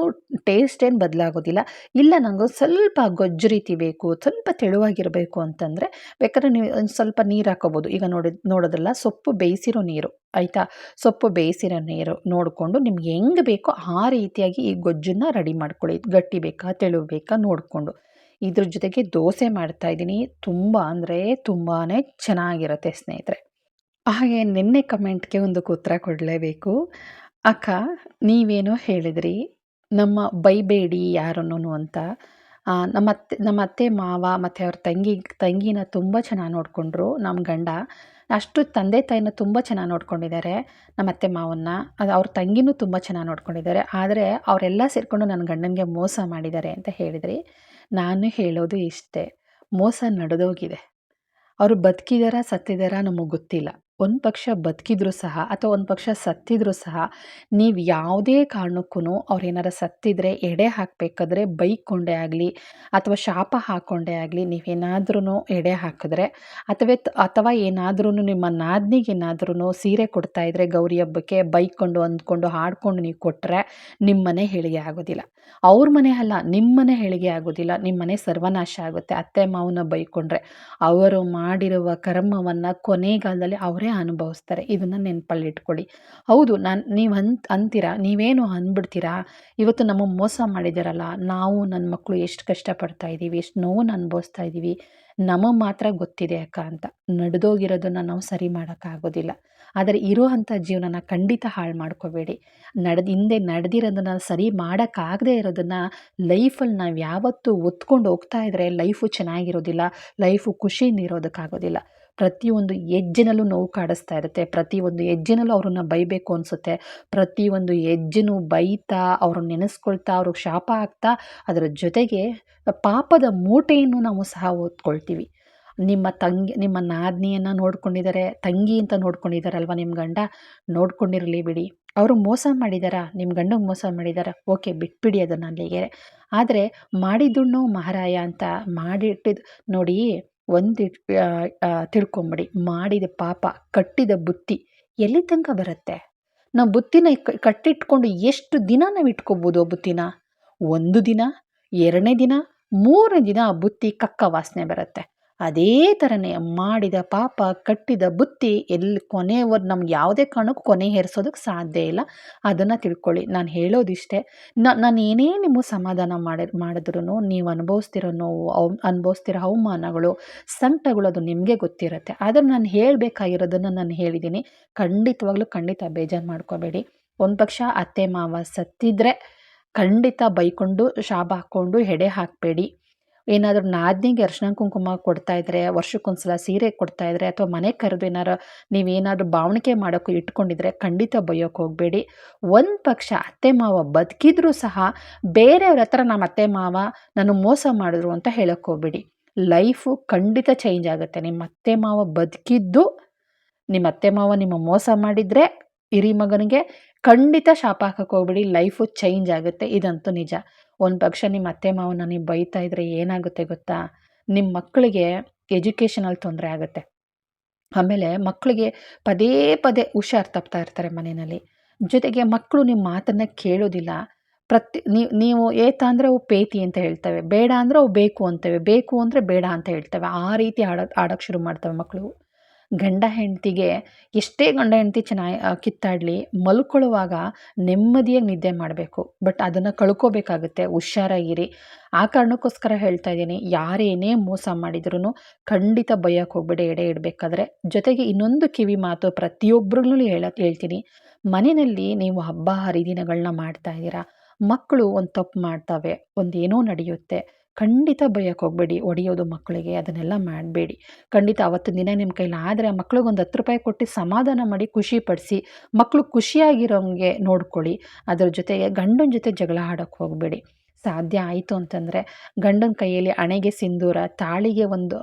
ಟೇಸ್ಟ್ ಏನು ಬದಲಾಗೋದಿಲ್ಲ. ಇಲ್ಲ ನನಗೆ ಸ್ವಲ್ಪ ಗೊಜ್ಜು ರೀತಿ ಬೇಕು, ಸ್ವಲ್ಪ ತೆಳುವಾಗಿರಬೇಕು ಅಂತಂದರೆ ಬೇಕಾದ್ರೆ ನೀವು ಒಂದು ಸ್ವಲ್ಪ ನೀರು ಹಾಕೋಬೋದು. ಈಗ ನೋಡೋದ್ರಲ್ಲ, ಸೊಪ್ಪು ಬೇಯಿಸಿರೋ ನೀರು, ಆಯಿತಾ. ಸೊಪ್ಪು ಬೇಯಿಸಿರೋ ನೀರು ನೋಡಿಕೊಂಡು ನಿಮ್ಗೆ ಹೆಂಗೆ ಬೇಕೋ ಆ ರೀತಿಯಾಗಿ ಈ ಗೊಜ್ಜನ್ನು ರೆಡಿ ಮಾಡ್ಕೊಳ್ಳಿ. ಗಟ್ಟಿ ಬೇಕಾ ತೆಳು ಬೇಕಾ ನೋಡಿಕೊಂಡು. ಇದ್ರ ಜೊತೆಗೆ ದೋಸೆ ಮಾಡ್ತಾಯಿದ್ದೀನಿ. ತುಂಬ ಅಂದರೆ ತುಂಬಾ ಚೆನ್ನಾಗಿರುತ್ತೆ ಸ್ನೇಹಿತರೆ. ಹಾಗೆ ನಿನ್ನೆ ಕಮೆಂಟ್ಗೆ ಒಂದು ಉತ್ತರ ಕೊಡಲೇಬೇಕು. ಅಕ್ಕ, ನೀವೇನೋ ಹೇಳಿದ್ರಿ ನಮ್ಮ ಬೈಬೇಡಿ ಯಾರನ್ನೂ ಅಂತ. ನಮ್ಮ ಅತ್ತೆ ಮಾವ ಮತ್ತು ಅವ್ರ ತಂಗಿನ ತುಂಬ ಚೆನ್ನಾಗಿ ನೋಡಿಕೊಂಡ್ರು. ನಮ್ಮ ಗಂಡ ಅಷ್ಟು ತಂದೆ ತಾಯಿನ ತುಂಬ ಚೆನ್ನಾಗಿ ನೋಡ್ಕೊಂಡಿದ್ದಾರೆ. ನಮ್ಮ ಅತ್ತೆ ಮಾವನ್ನ, ಅವ್ರ ತಂಗಿನೂ ತುಂಬ ಚೆನ್ನಾಗಿ ನೋಡ್ಕೊಂಡಿದ್ದಾರೆ. ಆದರೆ ಅವರೆಲ್ಲ ಸೇರಿಕೊಂಡು ನನ್ನ ಗಂಡನಿಗೆ ಮೋಸ ಮಾಡಿದ್ದಾರೆ ಅಂತ ಹೇಳಿದ್ರಿ. ನಾನು ಹೇಳೋದು ಇಷ್ಟೇ, ಮೋಸ ನಡೆದೋಗಿದೆ. ಅವರು ಬದುಕಿದಾರಾ ಸತ್ತಿದಾರಾ ನಮಗೆ ಗೊತ್ತಿಲ್ಲ. ಒಂದು ಪಕ್ಷ ಬದುಕಿದ್ರು ಸಹ ಅಥವಾ ಒಂದು ಪಕ್ಷ ಸತ್ತಿದ್ರು ಸಹ ನೀವು ಯಾವುದೇ ಕಾರಣಕ್ಕೂ ಅವ್ರೇನಾರು ಸತ್ತಿದ್ರೆ ಎಡೆ ಹಾಕಬೇಕಾದ್ರೆ ಬೈಕೊಂಡೇ ಆಗಲಿ ಅಥವಾ ಶಾಪ ಹಾಕ್ಕೊಂಡೇ ಆಗಲಿ, ನೀವೇನಾದ್ರೂ ಎಡೆ ಹಾಕಿದ್ರೆ ಅಥವಾ ಏನಾದ್ರೂ ನಿಮ್ಮ ನಾದ್ನಿಗೆ ಏನಾದ್ರೂ ಸೀರೆ ಕೊಡ್ತಾಯಿದ್ರೆ ಗೌರಿ ಹಬ್ಬಕ್ಕೆ ಬೈಕೊಂಡು ಅಂದ್ಕೊಂಡು ಹಾಡ್ಕೊಂಡು ನೀವು ಕೊಟ್ಟರೆ ನಿಮ್ಮ ಮನೆ ಹೇಳಿಗೆ ಆಗೋದಿಲ್ಲ. ಅವ್ರ ಮನೆ ಅಲ್ಲ, ನಿಮ್ಮ ಮನೆ ಹೇಳಿಗೆ ಆಗೋದಿಲ್ಲ. ನಿಮ್ಮ ಮನೆ ಸರ್ವನಾಶ ಆಗುತ್ತೆ. ಅತ್ತೆ ಮಾವನ ಬೈಕೊಂಡ್ರೆ ಅವರು ಮಾಡಿರುವ ಕರ್ಮವನ್ನು ಕೊನೆಗಾಲದಲ್ಲಿ ಅವರೇ ಅವರೇ ಅನುಭವಿಸ್ತಾರೆ. ಇದನ್ನು ನೆನಪಲ್ಲಿಟ್ಕೊಳ್ಳಿ. ಹೌದು, ನೀವು ಅಂತೀರಾ, ನೀವೇನು ಅಂದ್ಬಿಡ್ತೀರಾ, ಇವತ್ತು ನಮಗೆ ಮೋಸ ಮಾಡಿದಾರಲ್ಲ, ನಾವು ನನ್ನ ಮಕ್ಕಳು ಎಷ್ಟು ಕಷ್ಟಪಡ್ತಾ ಇದ್ದೀವಿ, ಎಷ್ಟು ನೋವನ್ನು ಅನುಭವಿಸ್ತಾ ಇದ್ದೀವಿ, ನಮಗೆ ಮಾತ್ರ ಗೊತ್ತಿದೆ ಅಕ್ಕ ಅಂತ. ನಡೆದೋಗಿರೋದನ್ನು ನಾವು ಸರಿ ಮಾಡೋಕ್ಕಾಗೋದಿಲ್ಲ. ಆದರೆ ಇರೋವಂಥ ಜೀವನನ ಖಂಡಿತ ಹಾಳು ಮಾಡ್ಕೋಬೇಡಿ. ಹಿಂದೆ ನಡೆದಿರೋದನ್ನು ಸರಿ ಮಾಡೋಕ್ಕಾಗದೇ ಇರೋದನ್ನು ಲೈಫಲ್ಲಿ ನಾವು ಯಾವತ್ತೂ ಒತ್ಕೊಂಡು ಹೋಗ್ತಾ ಇದ್ದರೆ ಲೈಫು ಚೆನ್ನಾಗಿರೋದಿಲ್ಲ, ಲೈಫು ಖುಷಿಯಿಂದ ಇರೋದಕ್ಕಾಗೋದಿಲ್ಲ. ಪ್ರತಿಯೊಂದು ಹೆಜ್ಜೆನಲ್ಲೂ ನೋವು ಕಾಡಿಸ್ತಾ ಇರುತ್ತೆ, ಪ್ರತಿಯೊಂದು ಹೆಜ್ಜೆನಲ್ಲೂ ಅವ್ರನ್ನ ಬೈಬೇಕು ಅನಿಸುತ್ತೆ, ಪ್ರತಿಯೊಂದು ಹೆಜ್ಜೆನೂ ಬೈತಾ ಅವ್ರನ್ನ ನೆನೆಸ್ಕೊಳ್ತಾ ಅವ್ರಿಗೆ ಶಾಪ ಹಾಕ್ತಾ ಅದರ ಜೊತೆಗೆ ಪಾಪದ ಮೂಟೆಯನ್ನು ನಾವು ಸಹ ಓದ್ಕೊಳ್ತೀವಿ. ನಿಮ್ಮ ನಾದಿನಿಯನ್ನು ನೋಡ್ಕೊಂಡಿದ್ದಾರೆ, ತಂಗಿ ಅಂತ ನೋಡ್ಕೊಂಡಿದ್ದಾರಲ್ವ ನಿಮ್ಮ ಗಂಡ, ನೋಡ್ಕೊಂಡಿರಲಿ ಬಿಡಿ. ಅವರು ಮೋಸ ಮಾಡಿದಾರಾ, ನಿಮ್ಮ ಗಂಡಗೆ ಮೋಸ ಮಾಡಿದಾರ, ಓಕೆ, ಬಿಟ್ಬಿಡಿ ಅದನ್ನು ಅಲ್ಲಿಗೆ. ಆದರೆ ಮಾಡಿದುಣ್ಣು ಮಹಾರಾಯ ಅಂತ ಮಾಡಿಟ್ಟಿದ್ದು ನೋಡಿ, ಒಂದು ತಿಳ್ಕೊಂಬಿಡಿ, ಮಾಡಿದ ಪಾಪ ಕಟ್ಟಿದ ಬುತ್ತಿ ಎಲ್ಲಿ ತನಕ ಬರುತ್ತೆ? ನಾವು ಬುತ್ತಿನ ಕಟ್ಟಿಟ್ಕೊಂಡು ಎಷ್ಟು ದಿನ ನಾವು ಇಟ್ಕೋಬೋದು ಆ ಬುತ್ತಿನ? 1 ದಿನ, 2ನೇ ದಿನ, 3ನೇ ದಿನ ಆ ಬುತ್ತಿ ಕಕ್ಕ ವಾಸನೆ ಬರುತ್ತೆ. ಅದೇ ಥರನೇ ಮಾಡಿದ ಪಾಪ ಕಟ್ಟಿದ ಬುತ್ತಿ ಎಲ್ಲಿ ಕೊನೆವರೆಗೂ ನಮ್ಗೆ ಯಾವುದೇ ಕಾರಣಕ್ಕೂ ಕೊನೆ ಹೇರಿಸೋದಕ್ಕೆ ಸಾಧ್ಯ ಇಲ್ಲ. ಅದನ್ನು ತಿಳ್ಕೊಳ್ಳಿ. ನಾನು ಹೇಳೋದಿಷ್ಟೇ. ನಾನು ಏನೇ ನಿಮಗೆ ಸಮಾಧಾನ ಮಾಡಿದ್ರೂ ನೀವು ಅನುಭವಿಸ್ತಿರೋ ನೋವು, ಅನುಭವಿಸ್ತಿರೋ ಅವಮಾನಗಳು, ಸಂಕಟಗಳು ಅದು ನಿಮಗೆ ಗೊತ್ತಿರುತ್ತೆ. ಆದರೆ ನಾನು ಹೇಳಬೇಕಾಗಿರೋದನ್ನು ನಾನು ಹೇಳಿದ್ದೀನಿ. ಖಂಡಿತ ಬೇಜಾರು ಮಾಡ್ಕೋಬೇಡಿ. ಒಂದು ಪಕ್ಷ ಅತ್ತೆ ಮಾವ ಸತ್ತಿದ್ರೆ ಖಂಡಿತ ಬೈಕೊಂಡು ಶಾಪ ಹಾಕ್ಕೊಂಡು ಎಡೆ ಹಾಕಬೇಡಿ. ಏನಾದರೂ ನಾದಿನಿಗೆ ಅರಿಶಿನ ಕುಂಕುಮ ಕೊಡ್ತಾಯಿದ್ರೆ, ವರ್ಷಕ್ಕೊಂದ್ಸಲ ಸೀರೆ ಕೊಡ್ತಾಯಿದ್ರೆ, ಅಥವಾ ಮನೆ ಕರೆದು ನೀವೇನಾದರೂ ಭಾವಣಿಕೆ ಮಾಡೋಕ್ಕೂ ಇಟ್ಕೊಂಡಿದ್ರೆ ಖಂಡಿತ ಬೈಯೋಕ್ಕೆ ಹೋಗಬೇಡಿ. ಒಂದು ಪಕ್ಷ ಅತ್ತೆ ಮಾವ ಬದುಕಿದ್ರೂ ಸಹ ಬೇರೆಯವ್ರ ಹತ್ರ ನಮ್ಮ ಅತ್ತೆ ಮಾವ ನಾನು ಮೋಸ ಮಾಡಿದ್ರು ಅಂತ ಹೇಳೋಕ್ಕೆ ಹೋಗಬೇಡಿ. ಲೈಫು ಖಂಡಿತ ಚೇಂಜ್ ಆಗುತ್ತೆ. ನಿಮ್ಮ ಅತ್ತೆ ಮಾವ ಬದುಕಿದ್ದು, ನಿಮ್ಮ ಅತ್ತೆ ಮಾವ ನಿಮ್ಮ ಮೋಸ ಮಾಡಿದರೆ ಹಿರಿ ಮಗನಿಗೆ ಖಂಡಿತ ಶಾಪ ಹಾಕಕ್ಕೆ ಹೋಗ್ಬೇಡಿ. ಲೈಫು ಚೇಂಜ್ ಆಗುತ್ತೆ, ಇದಂತೂ ನಿಜ. ಒಂದು ಪಕ್ಷ ನಿಮ್ಮ ಅತ್ತೆ ಮಾವನ ನೀವು ಬೈತಾ ಇದ್ದರೆ ಏನಾಗುತ್ತೆ ಗೊತ್ತಾ? ನಿಮ್ಮ ಮಕ್ಕಳಿಗೆ ಎಜುಕೇಷನಲ್ಲಿ ತೊಂದರೆ ಆಗುತ್ತೆ. ಆಮೇಲೆ ಮಕ್ಕಳಿಗೆ ಪದೇ ಪದೇ ಹುಷಾರು ತಪ್ತಾ ಇರ್ತಾರೆ ಮನೆಯಲ್ಲಿ. ಜೊತೆಗೆ ಮಕ್ಕಳು ನಿಮ್ಮ ಮಾತನ್ನು ಕೇಳೋದಿಲ್ಲ. ನೀವು ಏತ ಅಂದರೆ ಅವು ಪೇತಿ ಅಂತ ಹೇಳ್ತವೆ, ಬೇಡ ಅಂದರೆ ಅವು ಬೇಕು ಅಂತವೆ, ಬೇಕು ಅಂದರೆ ಬೇಡ ಅಂತ ಹೇಳ್ತವೆ. ಆ ರೀತಿ ಆಡೋಕ್ಕೆ ಶುರು ಮಾಡ್ತವೆ ಮಕ್ಕಳು. ಗಂಡ ಹೆಂಡತಿಗೆ ಎಷ್ಟೇ ಗಂಡ ಹೆಂಡತಿ ಚೆನ್ನಾಗಿ ಕಿತ್ತಾಡಲಿ, ಮಲ್ಕೊಳ್ಳುವಾಗ ನೆಮ್ಮದಿಯಾಗಿ ನಿದ್ದೆ ಮಾಡಬೇಕು. ಬಟ್ ಅದನ್ನು ಕಳ್ಕೋಬೇಕಾಗುತ್ತೆ. ಹುಷಾರಾಗಿರಿ. ಆ ಕಾರಣಕ್ಕೋಸ್ಕರ ಹೇಳ್ತಾ ಇದ್ದೀನಿ, ಯಾರೇನೇ ಮೋಸ ಮಾಡಿದ್ರೂ ಖಂಡಿತ ಬೈಯೋಕ್ಕೆ ಹೋಗ್ಬೇಡಿ ಎಡೆ ಇಡಬೇಕಾದ್ರೆ. ಜೊತೆಗೆ ಇನ್ನೊಂದು ಕಿವಿ ಮಾತು ಪ್ರತಿಯೊಬ್ಬರಿಗೂ ಹೇಳ್ತೀನಿ, ಮನೆಯಲ್ಲಿ ನೀವು ಹಬ್ಬ ಹರಿದಿನಗಳನ್ನ ಮಾಡ್ತಾ ಇದ್ದೀರಾ, ಮಕ್ಕಳು ಒಂದು ತಪ್ಪು ಮಾಡ್ತವೆ, ಒಂದು ಏನೋ ನಡೆಯುತ್ತೆ, ಖಂಡಿತ ಬೈಯೋಕ್ಕೆ ಹೋಗಬೇಡಿ. ಹೊಡೆಯೋದು ಮಕ್ಕಳಿಗೆ ಅದನ್ನೆಲ್ಲ ಮಾಡಬೇಡಿ. ಖಂಡಿತ ಅವತ್ತಿನ ದಿನ ನಿಮ್ಮ ಕೈಲಿ ಆದರೆ ಆ ಮಕ್ಳಿಗೆ ಒಂದು 10 ರೂಪಾಯಿ ಕೊಟ್ಟು ಸಮಾಧಾನ ಮಾಡಿ ಖುಷಿಪಡಿಸಿ, ಮಕ್ಕಳು ಖುಷಿಯಾಗಿರೋಂಗೆ ನೋಡ್ಕೊಳ್ಳಿ. ಅದರ ಜೊತೆಗೆ ಗಂಡನ ಜೊತೆ ಜಗಳ ಆಡೋಕ್ಕೆ ಹೋಗಬೇಡಿ. ಸಾಧ್ಯ ಆಯಿತು ಅಂತಂದರೆ ಗಂಡನ ಕೈಯಲ್ಲಿ ಹಣೆಗೆ ಸಿಂಧೂರ, ತಾಳಿಗೆ ಒಂದು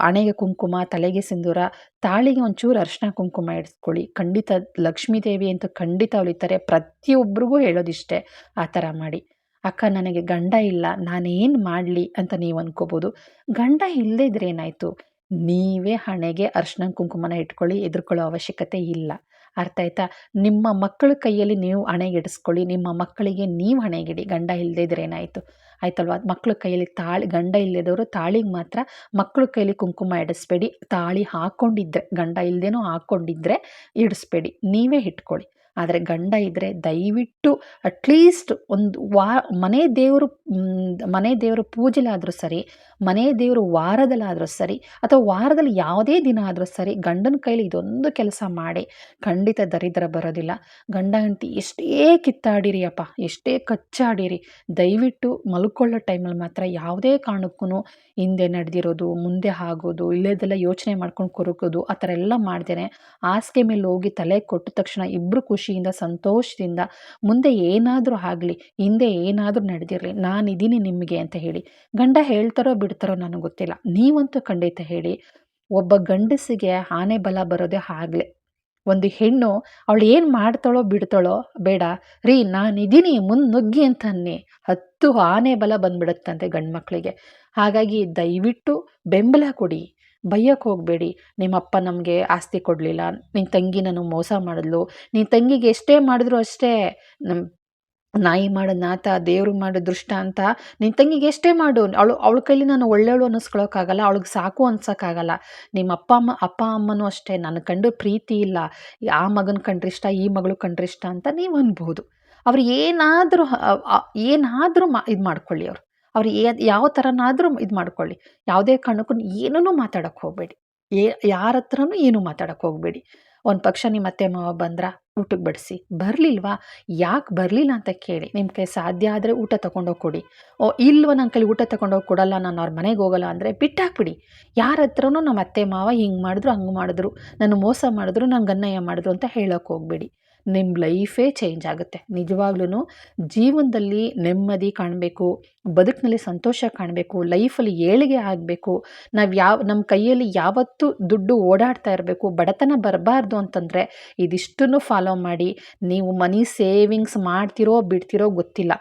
ಹಣೆಗೆ ಕುಂಕುಮ, ತಲೆಗೆ ಸಿಂಧೂರ, ತಾಳಿಗೆ ಒಂಚೂರು ಅರಿಶಿನ ಕುಂಕುಮ ಇಡಿಸ್ಕೊಳ್ಳಿ. ಖಂಡಿತ ಲಕ್ಷ್ಮೀ ದೇವಿ ಅಂತೂ ಖಂಡಿತ ಒಲಿತಾರೆ. ಪ್ರತಿಯೊಬ್ಬರಿಗೂ ಹೇಳೋದಿಷ್ಟೇ, ಆ ಥರ ಮಾಡಿ. ಅಕ್ಕ, ನನಗೆ ಗಂಡ ಇಲ್ಲ, ನಾನೇನು ಮಾಡಲಿ ಅಂತ ನೀವು ಅಂದ್ಕೋಬೋದು. ಗಂಡ ಇಲ್ಲದೇ ಇದ್ರೆ ಏನಾಯಿತು? ನೀವೇ ಹಣೆಗೆ ಅರಿಶಿನ ಕುಂಕುಮನ ಇಟ್ಕೊಳ್ಳಿ, ಹೆದರ್ಕೊಳ್ಳೋ ಅವಶ್ಯಕತೆ ಇಲ್ಲ. ಅರ್ಥ ಆಯ್ತಾ? ನಿಮ್ಮ ಮಕ್ಕಳ ಕೈಯಲ್ಲಿ ನೀವು ಹಣೆಗೆ ಇಡಿಸ್ಕೊಳ್ಳಿ, ನಿಮ್ಮ ಮಕ್ಕಳಿಗೆ ನೀವು ಹಣೆಗಿಡಿ. ಗಂಡ ಇಲ್ಲದೇ ಇದ್ರೆ ಏನಾಯಿತು? ಆಯ್ತಲ್ವ? ಮಕ್ಕಳ ಕೈಯಲ್ಲಿ ಗಂಡ ಇಲ್ಲದವರು ತಾಳಿಗೆ ಮಾತ್ರ ಮಕ್ಕಳ ಕೈಯಲ್ಲಿ ಕುಂಕುಮ ಇಡಿಸ್ಬೇಡಿ. ತಾಳಿ ಹಾಕ್ಕೊಂಡಿದ್ರೆ, ಗಂಡ ಇಲ್ಲದೇನೋ ಹಾಕ್ಕೊಂಡಿದ್ರೆ ಇಡಿಸ್ಬೇಡಿ, ನೀವೇ ಇಟ್ಕೊಳ್ಳಿ. ಆದರೆ ಗಂಡ ಇದ್ದರೆ ದಯವಿಟ್ಟು ಅಟ್ಲೀಸ್ಟ್ ಒಂದು ಮನೆ ದೇವರು ಪೂಜೆಲಾದರೂ ಸರಿ, ಮನೆ ದೇವರು ವಾರದಲ್ಲಾದರೂ ಸರಿ, ಅಥವಾ ವಾರದಲ್ಲಿ ಯಾವುದೇ ದಿನ ಆದರೂ ಸರಿ, ಗಂಡನ ಕೈಲಿ ಇದೊಂದು ಕೆಲಸ ಮಾಡಿ. ಖಂಡಿತ ದರಿದ್ರ ಬರೋದಿಲ್ಲ. ಗಂಡ ಹೆಂಡತಿ ಎಷ್ಟೇ ಕಿತ್ತಾಡಿರಿ ಅಪ್ಪ, ಎಷ್ಟೇ ಕಚ್ಚಾಡಿರಿ, ದಯವಿಟ್ಟು ಮಲ್ಕೊಳ್ಳೋ ಟೈಮಲ್ಲಿ ಮಾತ್ರ ಯಾವುದೇ ಕಾರಣಕ್ಕೂ ಹಿಂದೆ ನಡೆದಿರೋದು, ಮುಂದೆ ಆಗೋದು, ಇಲ್ಲದೆಲ್ಲ ಯೋಚನೆ ಮಾಡ್ಕೊಂಡು ಕೊರಕೋದು, ಆ ಥರ ಎಲ್ಲ ಮಾಡ್ದೇನೆ ಹಾಸಿಗೆ ಮೇಲೆ ಹೋಗಿ ತಲೆ ಕೊಟ್ಟ ತಕ್ಷಣ ಇಬ್ಬರು ಖುಷಿಯಿಂದ ಸಂತೋಷದಿಂದ ಮುಂದೆ ಏನಾದರೂ ಆಗಲಿ, ಹಿಂದೆ ಏನಾದರೂ ನಡೆದಿರಲಿ, ನಾನಿದ್ದೀನಿ ನಿಮಗೆ ಅಂತ ಹೇಳಿ. ಗಂಡ ಹೇಳ್ತಾರೋ ಬಿಡ್ತಾರೋ ನನಗೆ ಗೊತ್ತಿಲ್ಲ, ನೀವಂತೂ ಖಂಡಿತ ಹೇಳಿ. ಒಬ್ಬ ಗಂಡಸಿಗೆ ಆನೆ ಬಲ ಬರೋದೇ ಆಗಲೇ. ಒಂದು ಹೆಣ್ಣು ಅವಳು ಏನು ಮಾಡ್ತಾಳೋ ಬಿಡ್ತಾಳೋ ಬೇಡ ರೀ, ನಾನಿದ್ದೀನಿ ಮುನ್ನುಗ್ಗಿ ಅಂತ ಅನ್ನಿ, 10 ಆನೆ ಬಲ ಬಂದ್ಬಿಡುತ್ತಂತೆ ಗಂಡು ಮಕ್ಕಳಿಗೆ. ಹಾಗಾಗಿ ದಯವಿಟ್ಟು ಬೆಂಬಲ ಕೊಡಿ, ಬೈಯೋಕ್ಕೆ ಹೋಗಬೇಡಿ. ನಿಮ್ಮಪ್ಪ ನಮಗೆ ಆಸ್ತಿ ಕೊಡಲಿಲ್ಲ, ನಿನ್ನ ತಂಗಿ ನಾನು ಮೋಸ ಮಾಡಿದ್ಲು, ನಿನ್ನ ತಂಗಿಗೆ ಎಷ್ಟೇ ಮಾಡಿದ್ರು ಅಷ್ಟೇ, ನಾಯಿ ಮಾಡು ನಾತ, ದೇವ್ರು ಮಾಡು ದೃಷ್ಟ ಅಂತ ನಿನ್ನ ತಂಗಿಗೆ ಎಷ್ಟೇ ಮಾಡು, ಅವಳ ಕೈಲಿ ನಾನು ಒಳ್ಳೆಯವಳು ಅನ್ನಿಸ್ಕೊಳ್ಳೋಕ್ಕಾಗಲ್ಲ, ಅವಳಿಗೆ ಸಾಕು ಅನ್ಸೋಕ್ಕಾಗಲ್ಲ. ನಿಮ್ಮ ಅಪ್ಪ ಅಮ್ಮನೂ ಅಷ್ಟೇ, ನನ್ನ ಕಂಡು ಪ್ರೀತಿ ಇಲ್ಲ, ಆ ಮಗನ ಕಂಡ್ರೆ ಇಷ್ಟ, ಈ ಮಗಳು ಕಂಡ್ರೆ ಇಷ್ಟ ಅಂತ ನೀವು ಅನ್ಬೋದು. ಅವ್ರು ಏನಾದರೂ ಇದು ಮಾಡ್ಕೊಳ್ಳಿ, ಅವ್ರು ಯಾವ ಥರನಾದರೂ ಇದು ಮಾಡ್ಕೊಳ್ಳಿ. ಯಾವುದೇ ಕಾರಣಕ್ಕೂ ಏನನ್ನೂ ಮಾತಾಡೋಕ್ಕೆ ಹೋಗಬೇಡಿ. ಏ ಯಾರ ಹತ್ರನೂ ಏನೂ ಮಾತಾಡೋಕ್ಕೆ ಹೋಗಬೇಡಿ. ಒಂದು ಪಕ್ಷ ನಿಮ್ಮ ಅತ್ತೆ ಮಾವ ಬಂದ್ರಾ, ಊಟಕ್ಕೆ ಬಡಿಸಿ. ಬರಲಿಲ್ವಾ, ಯಾಕೆ ಬರಲಿಲ್ಲ ಅಂತ ಕೇಳಿ. ನಿಮ್ಮ ಕೈ ಸಾಧ್ಯ ಆದರೆ ಊಟ ತೊಗೊಂಡೋಗಿ ಕೊಡಿ. ಇಲ್ವ ನನ್ನ ಕೈಲಿ ಊಟ ತೊಗೊಂಡೋಗಿ ಕೊಡಲ್ಲ, ನಾನು ಅವ್ರ ಮನೆಗೆ ಹೋಗಲ್ಲ ಅಂದರೆ ಬಿಟ್ಟಾಕ್ಬಿಡಿ. ಯಾರ ಹತ್ರನೂ ನಮ್ಮ ಅತ್ತೆ ಮಾವ ಹಿಂಗೆ ಮಾಡಿದ್ರು, ಹಂಗೆ ಮಾಡಿದ್ರು, ನನ್ನ ಮೋಸ ಮಾಡಿದ್ರು, ನಂಗೆ ಅನ್ಯಾಯ ಮಾಡಿದ್ರು ಅಂತ ಹೇಳೋಕ್ಕೆ ಹೋಗಬೇಡಿ. ನಿಮ್ಮ ಲೈಫೇ ಚೇಂಜ್ ಆಗುತ್ತೆ. ನಿಜವಾಗ್ಲೂ ಜೀವನದಲ್ಲಿ ನೆಮ್ಮದಿ ಕಾಣಬೇಕು, ಬದುಕಿನಲ್ಲಿ ಸಂತೋಷ ಕಾಣಬೇಕು, ಲೈಫಲ್ಲಿ ಏಳಿಗೆ ಆಗಬೇಕು. ನಮ್ಮ ಕೈಯಲ್ಲಿ ಯಾವತ್ತೂ ದುಡ್ಡು ಓಡಾಡ್ತಾ ಇರಬೇಕು, ಬಡತನ ಬರಬಾರ್ದು ಅಂತಂದರೆ ಇದಿಷ್ಟನ್ನು ಫಾಲೋ ಮಾಡಿ. ನೀವು ಮನಿ ಸೇವಿಂಗ್ಸ್ ಮಾಡ್ತಿರೋ ಬಿಡ್ತಿರೋ ಗೊತ್ತಿಲ್ಲ,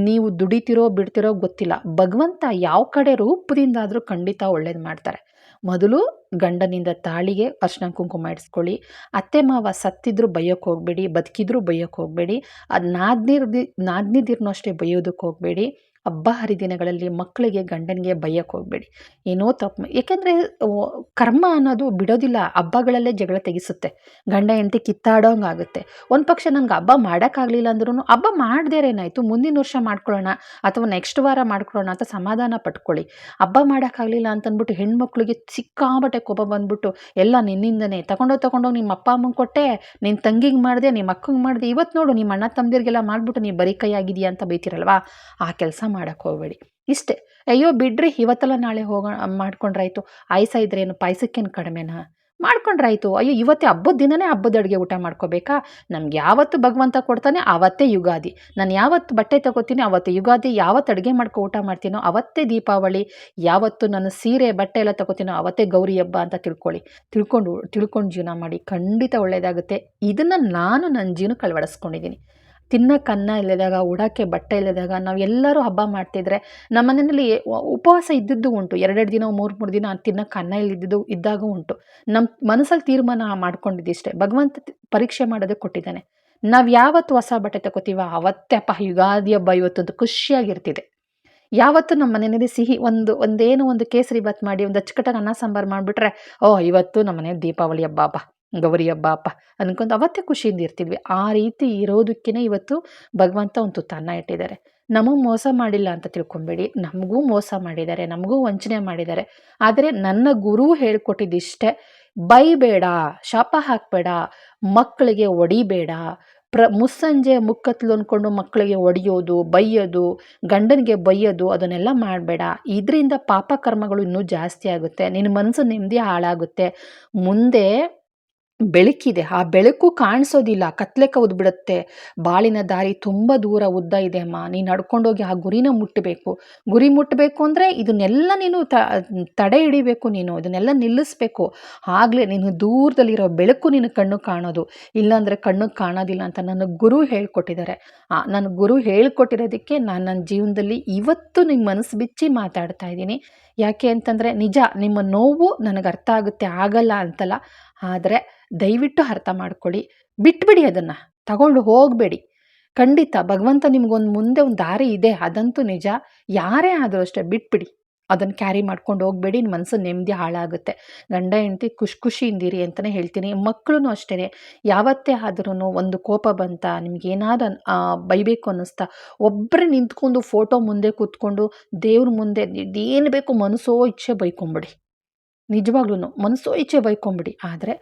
ನೀವು ದುಡಿತಿರೋ ಬಿಡ್ತಿರೋ ಗೊತ್ತಿಲ್ಲ. ಭಗವಂತ ಯಾವ ಕಡೆ ರೂಪದಿಂದಾದರೂ ಖಂಡಿತ ಒಳ್ಳೇದು ಮಾಡ್ತಾರೆ. ಮೊದಲು ಗಂಡನಿಂದ ತಾಳಿಗೆ ಅರ್ಶಿನ ಕುಂಕುಮ ಇಡಿಸ್ಕೊಳ್ಳಿ. ಅತ್ತೆ ಮಾವ ಸತ್ತಿದ್ರು ಬೈಯೋಕ್ಕೆ ಹೋಗಬೇಡಿ, ಬದುಕಿದ್ರೂ ಬೈಯೋಕ್ಕೆ ಹೋಗಬೇಡಿ. ಅದು ನಾದ್ನಿದಿರ್ನೂ ಅಷ್ಟೇ ಬೈಯೋದಕ್ಕೆ ಹೋಗಬೇಡಿ. ಹಬ್ಬ ಹರಿದಿನಗಳಲ್ಲಿ ಮಕ್ಕಳಿಗೆ ಗಂಡನಿಗೆ ಬೈಯೋಕ್ಕೆ ಹೋಗಬೇಡಿ. ಏನೋ ತಪ್ಪು, ಏಕೆಂದರೆ ಕರ್ಮ ಅನ್ನೋದು ಬಿಡೋದಿಲ್ಲ. ಹಬ್ಬಗಳಲ್ಲೇ ಜಗಳ ತೆಗಿಸುತ್ತೆ, ಗಂಡ ಹೆಂಡತಿ ಕಿತ್ತಾಡೋಂಗಾಗುತ್ತೆ. ಒಂದು ಪಕ್ಷ ನನಗೆ ಹಬ್ಬ ಮಾಡೋಕ್ಕಾಗಲಿಲ್ಲ ಅಂದ್ರೂ ಹಬ್ಬ ಮಾಡದೇರೇನಾಯಿತು, ಮುಂದಿನ ವರ್ಷ ಮಾಡ್ಕೊಳ್ಳೋಣ ಅಥವಾ ನೆಕ್ಸ್ಟ್ ವಾರ ಮಾಡ್ಕೊಳ್ಳೋಣ ಅಂತ ಸಮಾಧಾನ ಪಟ್ಕೊಳ್ಳಿ. ಹಬ್ಬ ಮಾಡೋಕ್ಕಾಗಲಿಲ್ಲ ಅಂತಂದ್ಬಿಟ್ಟು ಹೆಣ್ಮಕ್ಳಿಗೆ ಸಿಕ್ಕಾಬಟ್ಟೆ ಕೋಪ ಬಂದ್ಬಿಟ್ಟು ಎಲ್ಲ ನಿನ್ನಿಂದನೇ ತಗೊಂಡೋಗಿ ನಿಮ್ಮ ಅಪ್ಪ ಅಮ್ಮಂಗೆ ಕೊಟ್ಟೆ, ನಿನ್ನ ತಂಗಿಗೆ ಮಾಡಿದೆ, ನಿಮ್ಮ ಅಕ್ಕಂಗೆ ಮಾಡಿದೆ, ಇವತ್ತು ನೋಡು ನಿಮ್ಮ ಅಣ್ಣ ತಮ್ಮದಿರಿಗೆಲ್ಲ ಮಾಡಿಬಿಟ್ಟು ನೀವು ಬರೀ ಕೈ ಆಗಿದೆಯಾ ಅಂತ ಬೈತಿರಲ್ವಾ, ಆ ಕೆಲಸ ಮಾಡೋಕ್ಕೆ ಹೋಗಬೇಡಿ. ಇಷ್ಟೇ. ಅಯ್ಯೋ ಬಿಡ್ರಿ, ಇವತ್ತೆಲ್ಲ ನಾಳೆ ಮಾಡ್ಕೊಂಡ್ರಾಯ್ತು. ಆಯ್ಸ ಇದ್ರೇನು ಪಾಯಸಕ್ಕೇನು ಕಡಿಮೆನಾ, ಮಾಡ್ಕೊಂಡ್ರಾಯ್ತು. ಅಯ್ಯೋ ಇವತ್ತೇ ಹಬ್ಬದ ದಿನವೇ ಹಬ್ಬದ ಅಡುಗೆ ಊಟ ಮಾಡ್ಕೋಬೇಕಾ? ನಮ್ಗೆ ಯಾವತ್ತು ಭಗವಂತ ಕೊಡ್ತಾನೆ ಆವತ್ತೇ ಯುಗಾದಿ. ನಾನು ಯಾವತ್ತು ಬಟ್ಟೆ ತಗೋತೀನಿ ಆವತ್ತು ಯುಗಾದಿ, ಯಾವತ್ತು ಅಡುಗೆ ಊಟ ಮಾಡ್ತೀನೋ ಅವತ್ತೇ ದೀಪಾವಳಿ, ಯಾವತ್ತು ನಾನು ಸೀರೆ ಬಟ್ಟೆ ಎಲ್ಲ ತಗೋತೀನೋ ಅವತ್ತೇ ಗೌರಿ ಹಬ್ಬ ಅಂತ ತಿಳ್ಕೊಂಡು ಜೀವನ ಮಾಡಿ. ಖಂಡಿತ ಒಳ್ಳೆಯದಾಗುತ್ತೆ. ಇದನ್ನು ನಾನು ನನ್ನ ಜೀವನಕ್ಕೆ ಅಳವಡಿಸ್ಕೊಂಡಿದ್ದೀನಿ. ತಿನ್ನೋಕ್ಕೆ ಅನ್ನ ಇಲ್ಲದಾಗ, ಉಡೋಕ್ಕೆ ಬಟ್ಟೆ ಇಲ್ಲದಾಗ ನಾವು ಎಲ್ಲರೂ ಹಬ್ಬ ಮಾಡ್ತಿದ್ರೆ ನಮ್ಮ ಮನೆಯಲ್ಲಿ ಉಪವಾಸ ಇದ್ದಿದ್ದು ಉಂಟು. 2 ದಿನ 3 ದಿನ ತಿನ್ನೋಕ್ಕೆ ಅನ್ನ ಇದ್ದಾಗೂ ಉಂಟು. ನಮ್ಮ ಮನಸ್ಸಲ್ಲಿ ತೀರ್ಮಾನ ಮಾಡ್ಕೊಂಡಿದ್ದಿಷ್ಟೇ, ಭಗವಂತ ಪರೀಕ್ಷೆ ಮಾಡೋದಕ್ಕೆ ಕೊಟ್ಟಿದ್ದಾನೆ. ನಾವು ಯಾವತ್ತು ಹೊಸ ಬಟ್ಟೆ ತಗೋತೀವ ಅವತ್ತೇ ಅಪ್ಪ ಯುಗಾದಿ ಹಬ್ಬ ಇವತ್ತೊಂದು ಖುಷಿಯಾಗಿರ್ತಿದೆ. ಯಾವತ್ತು ನಮ್ಮ ಮನೆಯಲ್ಲಿ ಸಿಹಿ ಒಂದು ಕೇಸರಿ ಬಾತ್ ಮಾಡಿ, ಒಂದು ಅಚ್ಚುಕಟ್ಟಾಗಿ ಅನ್ನ ಸಾಂಬಾರು ಮಾಡಿಬಿಟ್ರೆ, ಇವತ್ತು ನಮ್ಮ ಮನೇಲಿ ದೀಪಾವಳಿ ಹಬ್ಬ ಅಪ್ಪ, ಗೌರಿ ಹಬ್ಬ ಅಪ್ಪ ಅನ್ಕೊಂಡು ಅವತ್ತೇ ಖುಷಿಯಿಂದ ಇರ್ತಿದ್ವಿ. ಆ ರೀತಿ ಇರೋದಕ್ಕೇ ಇವತ್ತು ಭಗವಂತ ಒಂದು ತುತ್ತು ಅನ್ನ ಇಟ್ಟಿದ್ದಾರೆ. ನಮಗೆ ಮೋಸ ಮಾಡಿಲ್ಲ ಅಂತ ತಿಳ್ಕೊಬೇಡಿ, ನಮಗೂ ಮೋಸ ಮಾಡಿದ್ದಾರೆ, ನಮಗೂ ವಂಚನೆ ಮಾಡಿದ್ದಾರೆ. ಆದರೆ ನನ್ನ ಗುರು ಹೇಳ್ಕೊಟ್ಟಿದ್ದಿಷ್ಟೇ, ಬೈಬೇಡ, ಶಾಪ ಹಾಕಬೇಡ, ಮಕ್ಕಳಿಗೆ ಹೊಡಿಬೇಡ, ಮುಸ್ಸಂಜೆ ಮುಕ್ಕತ್ಲು ಅಂದ್ಕೊಂಡು ಮಕ್ಕಳಿಗೆ ಹೊಡೆಯೋದು, ಬೈಯೋದು, ಗಂಡನಿಗೆ ಬೈಯೋದು ಅದನ್ನೆಲ್ಲ ಮಾಡಬೇಡ. ಇದರಿಂದ ಪಾಪ ಕರ್ಮಗಳು ಇನ್ನೂ ಜಾಸ್ತಿ ಆಗುತ್ತೆ, ನಿನ್ನ ಮನಸ್ಸು ನೆಮ್ಮದಿ ಹಾಳಾಗುತ್ತೆ. ಮುಂದೆ ಬೆಳಕಿದೆ, ಆ ಬೆಳಕು ಕಾಣಿಸೋದಿಲ್ಲ, ಕತ್ಲೆ ಕವಿದ್ಬಿಡುತ್ತೆ. ಬಾಳಿನ ದಾರಿ ತುಂಬ ದೂರ ಉದ್ದ ಇದೆ ಅಮ್ಮ, ನೀನು ನಡ್ಕೊಂಡೋಗಿ ಆ ಗುರಿನ ಮುಟ್ಟಬೇಕು. ಗುರಿ ಮುಟ್ಟಬೇಕು ಅಂದರೆ ಇದನ್ನೆಲ್ಲ ನೀನು ತಡೆ ಹಿಡಿಬೇಕು, ನೀನು ಇದನ್ನೆಲ್ಲ ನಿಲ್ಲಿಸ್ಬೇಕು. ಆಗಲೇ ನೀನು ದೂರದಲ್ಲಿರೋ ಬೆಳಕು ನಿನ್ನ ಕಣ್ಣು ಕಾಣೋದು, ಇಲ್ಲಾಂದರೆ ಕಣ್ಣಿಗೆ ಕಾಣೋದಿಲ್ಲ ಅಂತ ನನ್ನ ಗುರು ಹೇಳ್ಕೊಟ್ಟಿದ್ದಾರೆ. ನನ್ನ ಗುರು ಹೇಳ್ಕೊಟ್ಟಿರೋದಕ್ಕೆ ನಾನು ನನ್ನ ಜೀವನದಲ್ಲಿ ಇವತ್ತು ನಿಮ್ಮ ಮನಸ್ಸು ಬಿಚ್ಚಿ ಮಾತಾಡ್ತಾ ಇದ್ದೀನಿ. ಯಾಕೆ ಅಂತಂದರೆ ನಿಜ, ನಿಮ್ಮ ನೋವು ನನಗೆ ಅರ್ಥ ಆಗುತ್ತೆ, ಆಗಲ್ಲ ಅಂತಲ್ಲ. ಆದರೆ ದಯವಿಟ್ಟು ಅರ್ಥ ಮಾಡ್ಕೊಳ್ಳಿ, ಬಿಟ್ಬಿಡಿ, ಅದನ್ನು ತಗೊಂಡು ಹೋಗಬೇಡಿ. ಖಂಡಿತ ಭಗವಂತ ನಿಮಗೊಂದು ಮುಂದೆ ಒಂದು ದಾರಿ ಇದೆ, ಅದಂತೂ ನಿಜ. ಯಾರೇ ಆದರೂ ಅಷ್ಟೇ ಬಿಟ್ಬಿಡಿ, ಅದನ್ನು ಕ್ಯಾರಿ ಮಾಡ್ಕೊಂಡು ಹೋಗಬೇಡಿ. ನಿಮ್ಮ ಮನಸ್ಸು ನೆಮ್ಮದಿ ಹಾಳಾಗುತ್ತೆ. ಗಂಡ ಹೆಂಡತಿ ಖುಷಿಯಿಂದಿರಿ ಅಂತಲೇ ಹೇಳ್ತೀನಿ. ಮಕ್ಕಳು ಅಷ್ಟೇ, ಯಾವತ್ತೇ ಆದ್ರೂ ಒಂದು ಕೋಪ ಬಂತ, ನಿಮ್ಗೇನಾದ್ರು ಬೈಬೇಕು ಅನ್ನಿಸ್ತಾ, ಒಬ್ಬರೇ ನಿಂತ್ಕೊಂಡು ಫೋಟೋ ಮುಂದೆ ಕೂತ್ಕೊಂಡು ದೇವ್ರ ಮುಂದೆ ಏನು ಬೇಕು ಮನಸ್ಸೋ ಇಚ್ಛೆ ಬೈಕೊಂಬಿಡಿ. ನಿಜವಾಗ್ಲೂ ಮನಸ್ಸೋ ಇಚ್ಛೆ ಬೈಕೊಂಬಿಡಿ. ಆದರೆ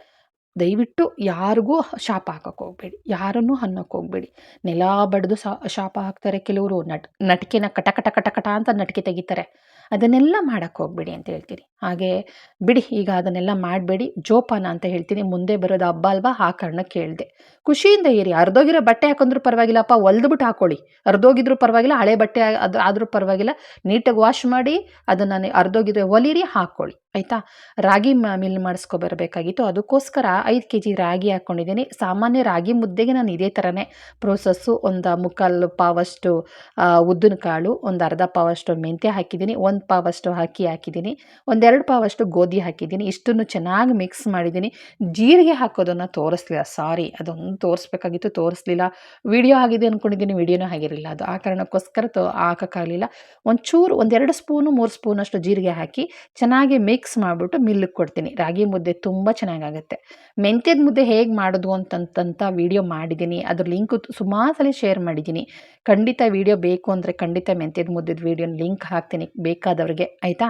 ದಯವಿಟ್ಟು ಯಾರಿಗೂ ಶಾಪ ಹಾಕೋಕ್ಕೆ ಹೋಗಬೇಡಿ, ಯಾರನ್ನೂ ಅನ್ನೋಕ್ಕೆ ಹೋಗಬೇಡಿ. ನೆಲ ಬಡಿದು ಶಾಪ ಹಾಕ್ತಾರೆ ಕೆಲವರು. ನಟಿಕೆನ ಕಟ ಅಂತ ನಟಿಕೆ ತೆಗಿತಾರೆ. ಅದನ್ನೆಲ್ಲ ಮಾಡೋಕ್ಕೆ ಹೋಗಬೇಡಿ ಅಂತ ಹೇಳ್ತೀನಿ. ಹಾಗೆ ಬಿಡಿ, ಈಗ ಅದನ್ನೆಲ್ಲ ಮಾಡಬೇಡಿ. ಜೋಪಾನ ಅಂತ ಹೇಳ್ತೀನಿ. ಮುಂದೆ ಬರೋದು ಹಬ್ಬ ಅಲ್ವಾ, ಆ ಕಾರಣಕ್ಕೆ ಹೇಳಿದೆ. ಖುಷಿಯಿಂದ ಇರಿ. ಅರ್ಧೋಗಿರೋ ಬಟ್ಟೆ ಹಾಕೊಂಡ್ರೂ ಪರವಾಗಿಲ್ಲಪ್ಪ, ಹೊಲ್ದುಬಿಟ್ಟು ಹಾಕೊಳ್ಳಿ. ಅರ್ಧೋಗಿದ್ರೂ ಪರವಾಗಿಲ್ಲ, ಹಳೆ ಬಟ್ಟೆ ಆದರೂ ಪರವಾಗಿಲ್ಲ, ನೀಟಾಗಿ ವಾಶ್ ಮಾಡಿ ಅದನ್ನು ಅರ್ಧೋಗಿದ್ರೆ ಹೊಲಿರಿ, ಹಾಕ್ಕೊಳ್ಳಿ. ಆಯಿತಾ? ರಾಗಿ ಮಿಲ್ ಮಾಡಿಸ್ಕೊಬರ್ಬೇಕಾಗಿತ್ತು, ಅದಕ್ಕೋಸ್ಕರ 5 kg ರಾಗಿ ಹಾಕ್ಕೊಂಡಿದ್ದೀನಿ. ಸಾಮಾನ್ಯ ರಾಗಿ ಮುದ್ದೆಗೆ ನಾನು ಇದೇ ಥರನೇ ಪ್ರೋಸೆಸ್ಸು. ಒಂದು 3/4 ಪಾವಷ್ಟು ಉದ್ದಿನ ಕಾಳು, ಒಂದು ಅರ್ಧ ಪಾವಷ್ಟು ಮೆಂತ್ಯ ಹಾಕಿದ್ದೀನಿ, ಒಂದು 1 ಪಾವಷ್ಟು ಅಕ್ಕಿ ಹಾಕಿದ್ದೀನಿ, ಒಂದೆರಡು ಪಾವಷ್ಟು ಗೋಧಿ ಹಾಕಿದ್ದೀನಿ. ಇಷ್ಟನ್ನು ಚೆನ್ನಾಗಿ ಮಿಕ್ಸ್ ಮಾಡಿದ್ದೀನಿ. ಜೀರಿಗೆ ಹಾಕೋದನ್ನು ತೋರಿಸ್ಲಿಲ್ಲ, ಸಾರಿ, ಅದೊಂದು ತೋರಿಸ್ಬೇಕಾಗಿತ್ತು, ತೋರಿಸ್ಲಿಲ್ಲ. ವಿಡಿಯೋ ಆಗಿದೆ ಅಂದ್ಕೊಂಡಿದ್ದೀನಿ, ವಿಡಿಯೋನೇ ಆಗಿರಲಿಲ್ಲ ಅದು. ಆ ಕಾರಣಕ್ಕೋಸ್ಕರ ಹಾಕೋಕ್ಕಾಗಲಿಲ್ಲ. ಒಂಚೂರು 1-2 ಸ್ಪೂನು 3 ಸ್ಪೂನಷ್ಟು ಜೀರಿಗೆ ಹಾಕಿ ಚೆನ್ನಾಗಿ ಮಿಕ್ಸ್ ಮಾಡಿಬಿಟ್ಟು ಮಿಲ್ಲಿಗೆ ಕೊಡ್ತೀನಿ. ರಾಗಿ ಮುದ್ದೆ ತುಂಬ ಚೆನ್ನಾಗಾಗುತ್ತೆ. ಮೆಂತ್ಯದ ಮುದ್ದೆ ಹೇಗೆ ಮಾಡೋದು ಅಂತಂತ ವಿಡಿಯೋ ಮಾಡಿದ್ದೀನಿ. ಅದ್ರ ಲಿಂಕು ಸುಮಾರು ಸಲ ಶೇರ್ ಮಾಡಿದ್ದೀನಿ. ಖಂಡಿತ ವಿಡಿಯೋ ಬೇಕು ಅಂದರೆ ಖಂಡಿತ ಮೆಂತ್ಯದ ಮುದ್ದೆದ ವಿಡಿಯೋನ ಲಿಂಕ್ ಹಾಕ್ತೀನಿ ಬೇಕಾದವ್ರಿಗೆ, ಆಯಿತಾ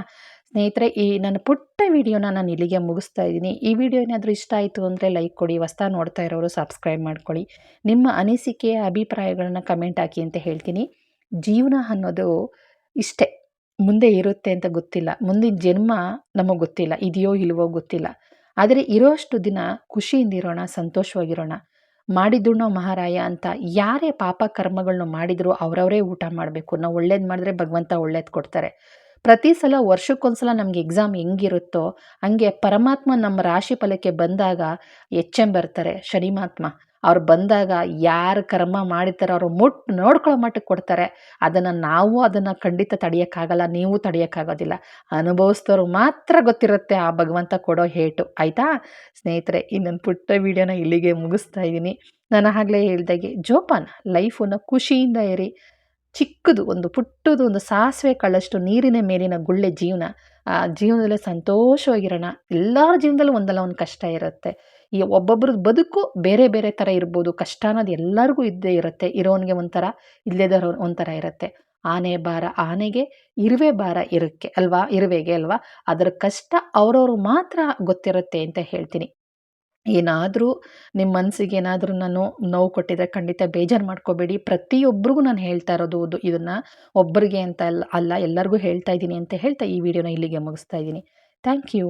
ಸ್ನೇಹಿತರೆ. ಈ ನನ್ನ ಪುಟ್ಟ ವಿಡಿಯೋನ ನಾನು ಇಲ್ಲಿಗೆ ಮುಗಿಸ್ತಾ ಇದ್ದೀನಿ. ಈ ವಿಡಿಯೋ ಏನಾದರೂ ಇಷ್ಟ ಆಯಿತು ಅಂದರೆ ಲೈಕ್ ಕೊಡಿ, ಹೊಸ್ದಾಗಿ ನೋಡ್ತಾ ಇರೋರು ಸಬ್ಸ್ಕ್ರೈಬ್ ಮಾಡ್ಕೊಳ್ಳಿ. ನಿಮ್ಮ ಅನಿಸಿಕೆ ಅಭಿಪ್ರಾಯಗಳನ್ನ ಕಮೆಂಟ್ ಹಾಕಿ ಅಂತ ಹೇಳ್ತೀನಿ. ಜೀವನ ಅನ್ನೋದು ಇಷ್ಟೇ, ಮುಂದೆ ಇರುತ್ತೆ ಅಂತ ಗೊತ್ತಿಲ್ಲ, ಮುಂದಿನ ಜನ್ಮ ನಮಗೆ ಗೊತ್ತಿಲ್ಲ, ಇದೆಯೋ ಇಲ್ವೋ ಗೊತ್ತಿಲ್ಲ. ಆದರೆ ಇರೋಷ್ಟು ದಿನ ಖುಷಿಯಿಂದಿರೋಣ, ಸಂತೋಷವಾಗಿರೋಣ. ಮಾಡಿದ್ದುಣ್ಣೋ ಮಹಾರಾಯ ಅಂತ ಯಾರೇ ಪಾಪ ಕರ್ಮಗಳನ್ನ ಮಾಡಿದರೂ ಅವರವರೇ ಊಟ ಮಾಡಬೇಕು. ನಾವು ಒಳ್ಳೇದು ಮಾಡಿದ್ರೆ ಭಗವಂತ ಒಳ್ಳೇದು ಕೊಡ್ತಾರೆ. ಪ್ರತಿ ಸಲ ವರ್ಷಕ್ಕೊಂದ್ಸಲ ನಮಗೆ ಎಕ್ಸಾಮ್ ಹೆಂಗಿರುತ್ತೋ ಹಂಗೆ ಪರಮಾತ್ಮ ನಮ್ಮ ರಾಶಿ ಫಲಕ್ಕೆ ಬಂದಾಗ ಬರ್ತಾರೆ, ಶನಿಮಾತ್ಮ. ಅವ್ರು ಬಂದಾಗ ಯಾರು ಕರ್ಮ ಮಾಡಿರ್ತಾರೋ ಅವ್ರು ನೋಡ್ಕೊಳ್ಳೋ ಮಟ್ಟಕ್ಕೆ ಕೊಡ್ತಾರೆ. ಅದನ್ನು ಖಂಡಿತ ತಡೆಯೋಕ್ಕಾಗಲ್ಲ, ನೀವು ತಡೆಯೋಕ್ಕಾಗೋದಿಲ್ಲ. ಅನುಭವಿಸಿದವ್ರು ಮಾತ್ರ ಗೊತ್ತಿರುತ್ತೆ ಆ ಭಗವಂತ ಕೊಡೋ ಏಟು, ಆಯಿತಾ ಸ್ನೇಹಿತರೆ. ಈ ನನ್ನ ಪುಟ್ಟ ವಿಡಿಯೋನ ಇಲ್ಲಿಗೆ ಮುಗಿಸ್ತಾ ಇದ್ದೀನಿ. ನಾನು ಆಗಲೇ ಹೇಳ್ದಾಗೆ ಜೋಪಾನ, ಲೈಫನ್ನು ಖುಷಿಯಿಂದ ಇರಿ. ಚಿಕ್ಕದು ಒಂದು ಪುಟ್ಟದು ಒಂದು ಸಾಸಿವೆ ಕಾಳಷ್ಟು ನೀರಿನ ಮೇಲಿನ ಗುಳ್ಳೆ ಜೀವನ. ಆ ಜೀವನದಲ್ಲಿ ಸಂತೋಷವಾಗಿರೋಣ. ಎಲ್ಲರ ಜೀವನದಲ್ಲೂ ಒಂದಲ್ಲ ಒಂದು ಕಷ್ಟ ಇರುತ್ತೆ. ಈ ಒಬ್ಬೊಬ್ರದ್ದು ಬದುಕು ಬೇರೆ ಬೇರೆ ಥರ ಇರ್ಬೋದು. ಕಷ್ಟ ಅನ್ನೋದು ಎಲ್ಲರಿಗೂ ಇದ್ದೇ ಇರುತ್ತೆ. ಇರೋನಿಗೆ ಒಂಥರ, ಇಲ್ಲದವ್ರು ಒಂಥರ ಇರುತ್ತೆ. ಆನೆ ಭಾರ ಆನೆಗೆ, ಇರುವೆ ಭಾರ ಇರುವೆಗೆ ಅಲ್ವಾ. ಅದರ ಕಷ್ಟ ಅವ್ರವ್ರು ಮಾತ್ರ ಗೊತ್ತಿರುತ್ತೆ ಅಂತ ಹೇಳ್ತೀನಿ. ಏನಾದರೂ ನಿಮ್ಮ ಮನಸ್ಸಿಗೆ ಏನಾದರೂ ನಾನು ನೋವು ಕೊಟ್ಟಿದ್ದರೆ ಖಂಡಿತ ಬೇಜಾರು ಮಾಡ್ಕೋಬೇಡಿ. ಪ್ರತಿಯೊಬ್ಬರಿಗೂ ನಾನು ಹೇಳ್ತಾ ಇರೋದು ಇದನ್ನು ಒಬ್ಬರಿಗೆ ಅಂತ ಅಲ್ಲ, ಎಲ್ಲರಿಗೂ ಹೇಳ್ತಾ ಇದ್ದೀನಿ ಅಂತ ಹೇಳ್ತಾ ಈ ವಿಡಿಯೋನ ಇಲ್ಲಿಗೆ ಮುಗಿಸ್ತಾ ಇದ್ದೀನಿ. Thank you.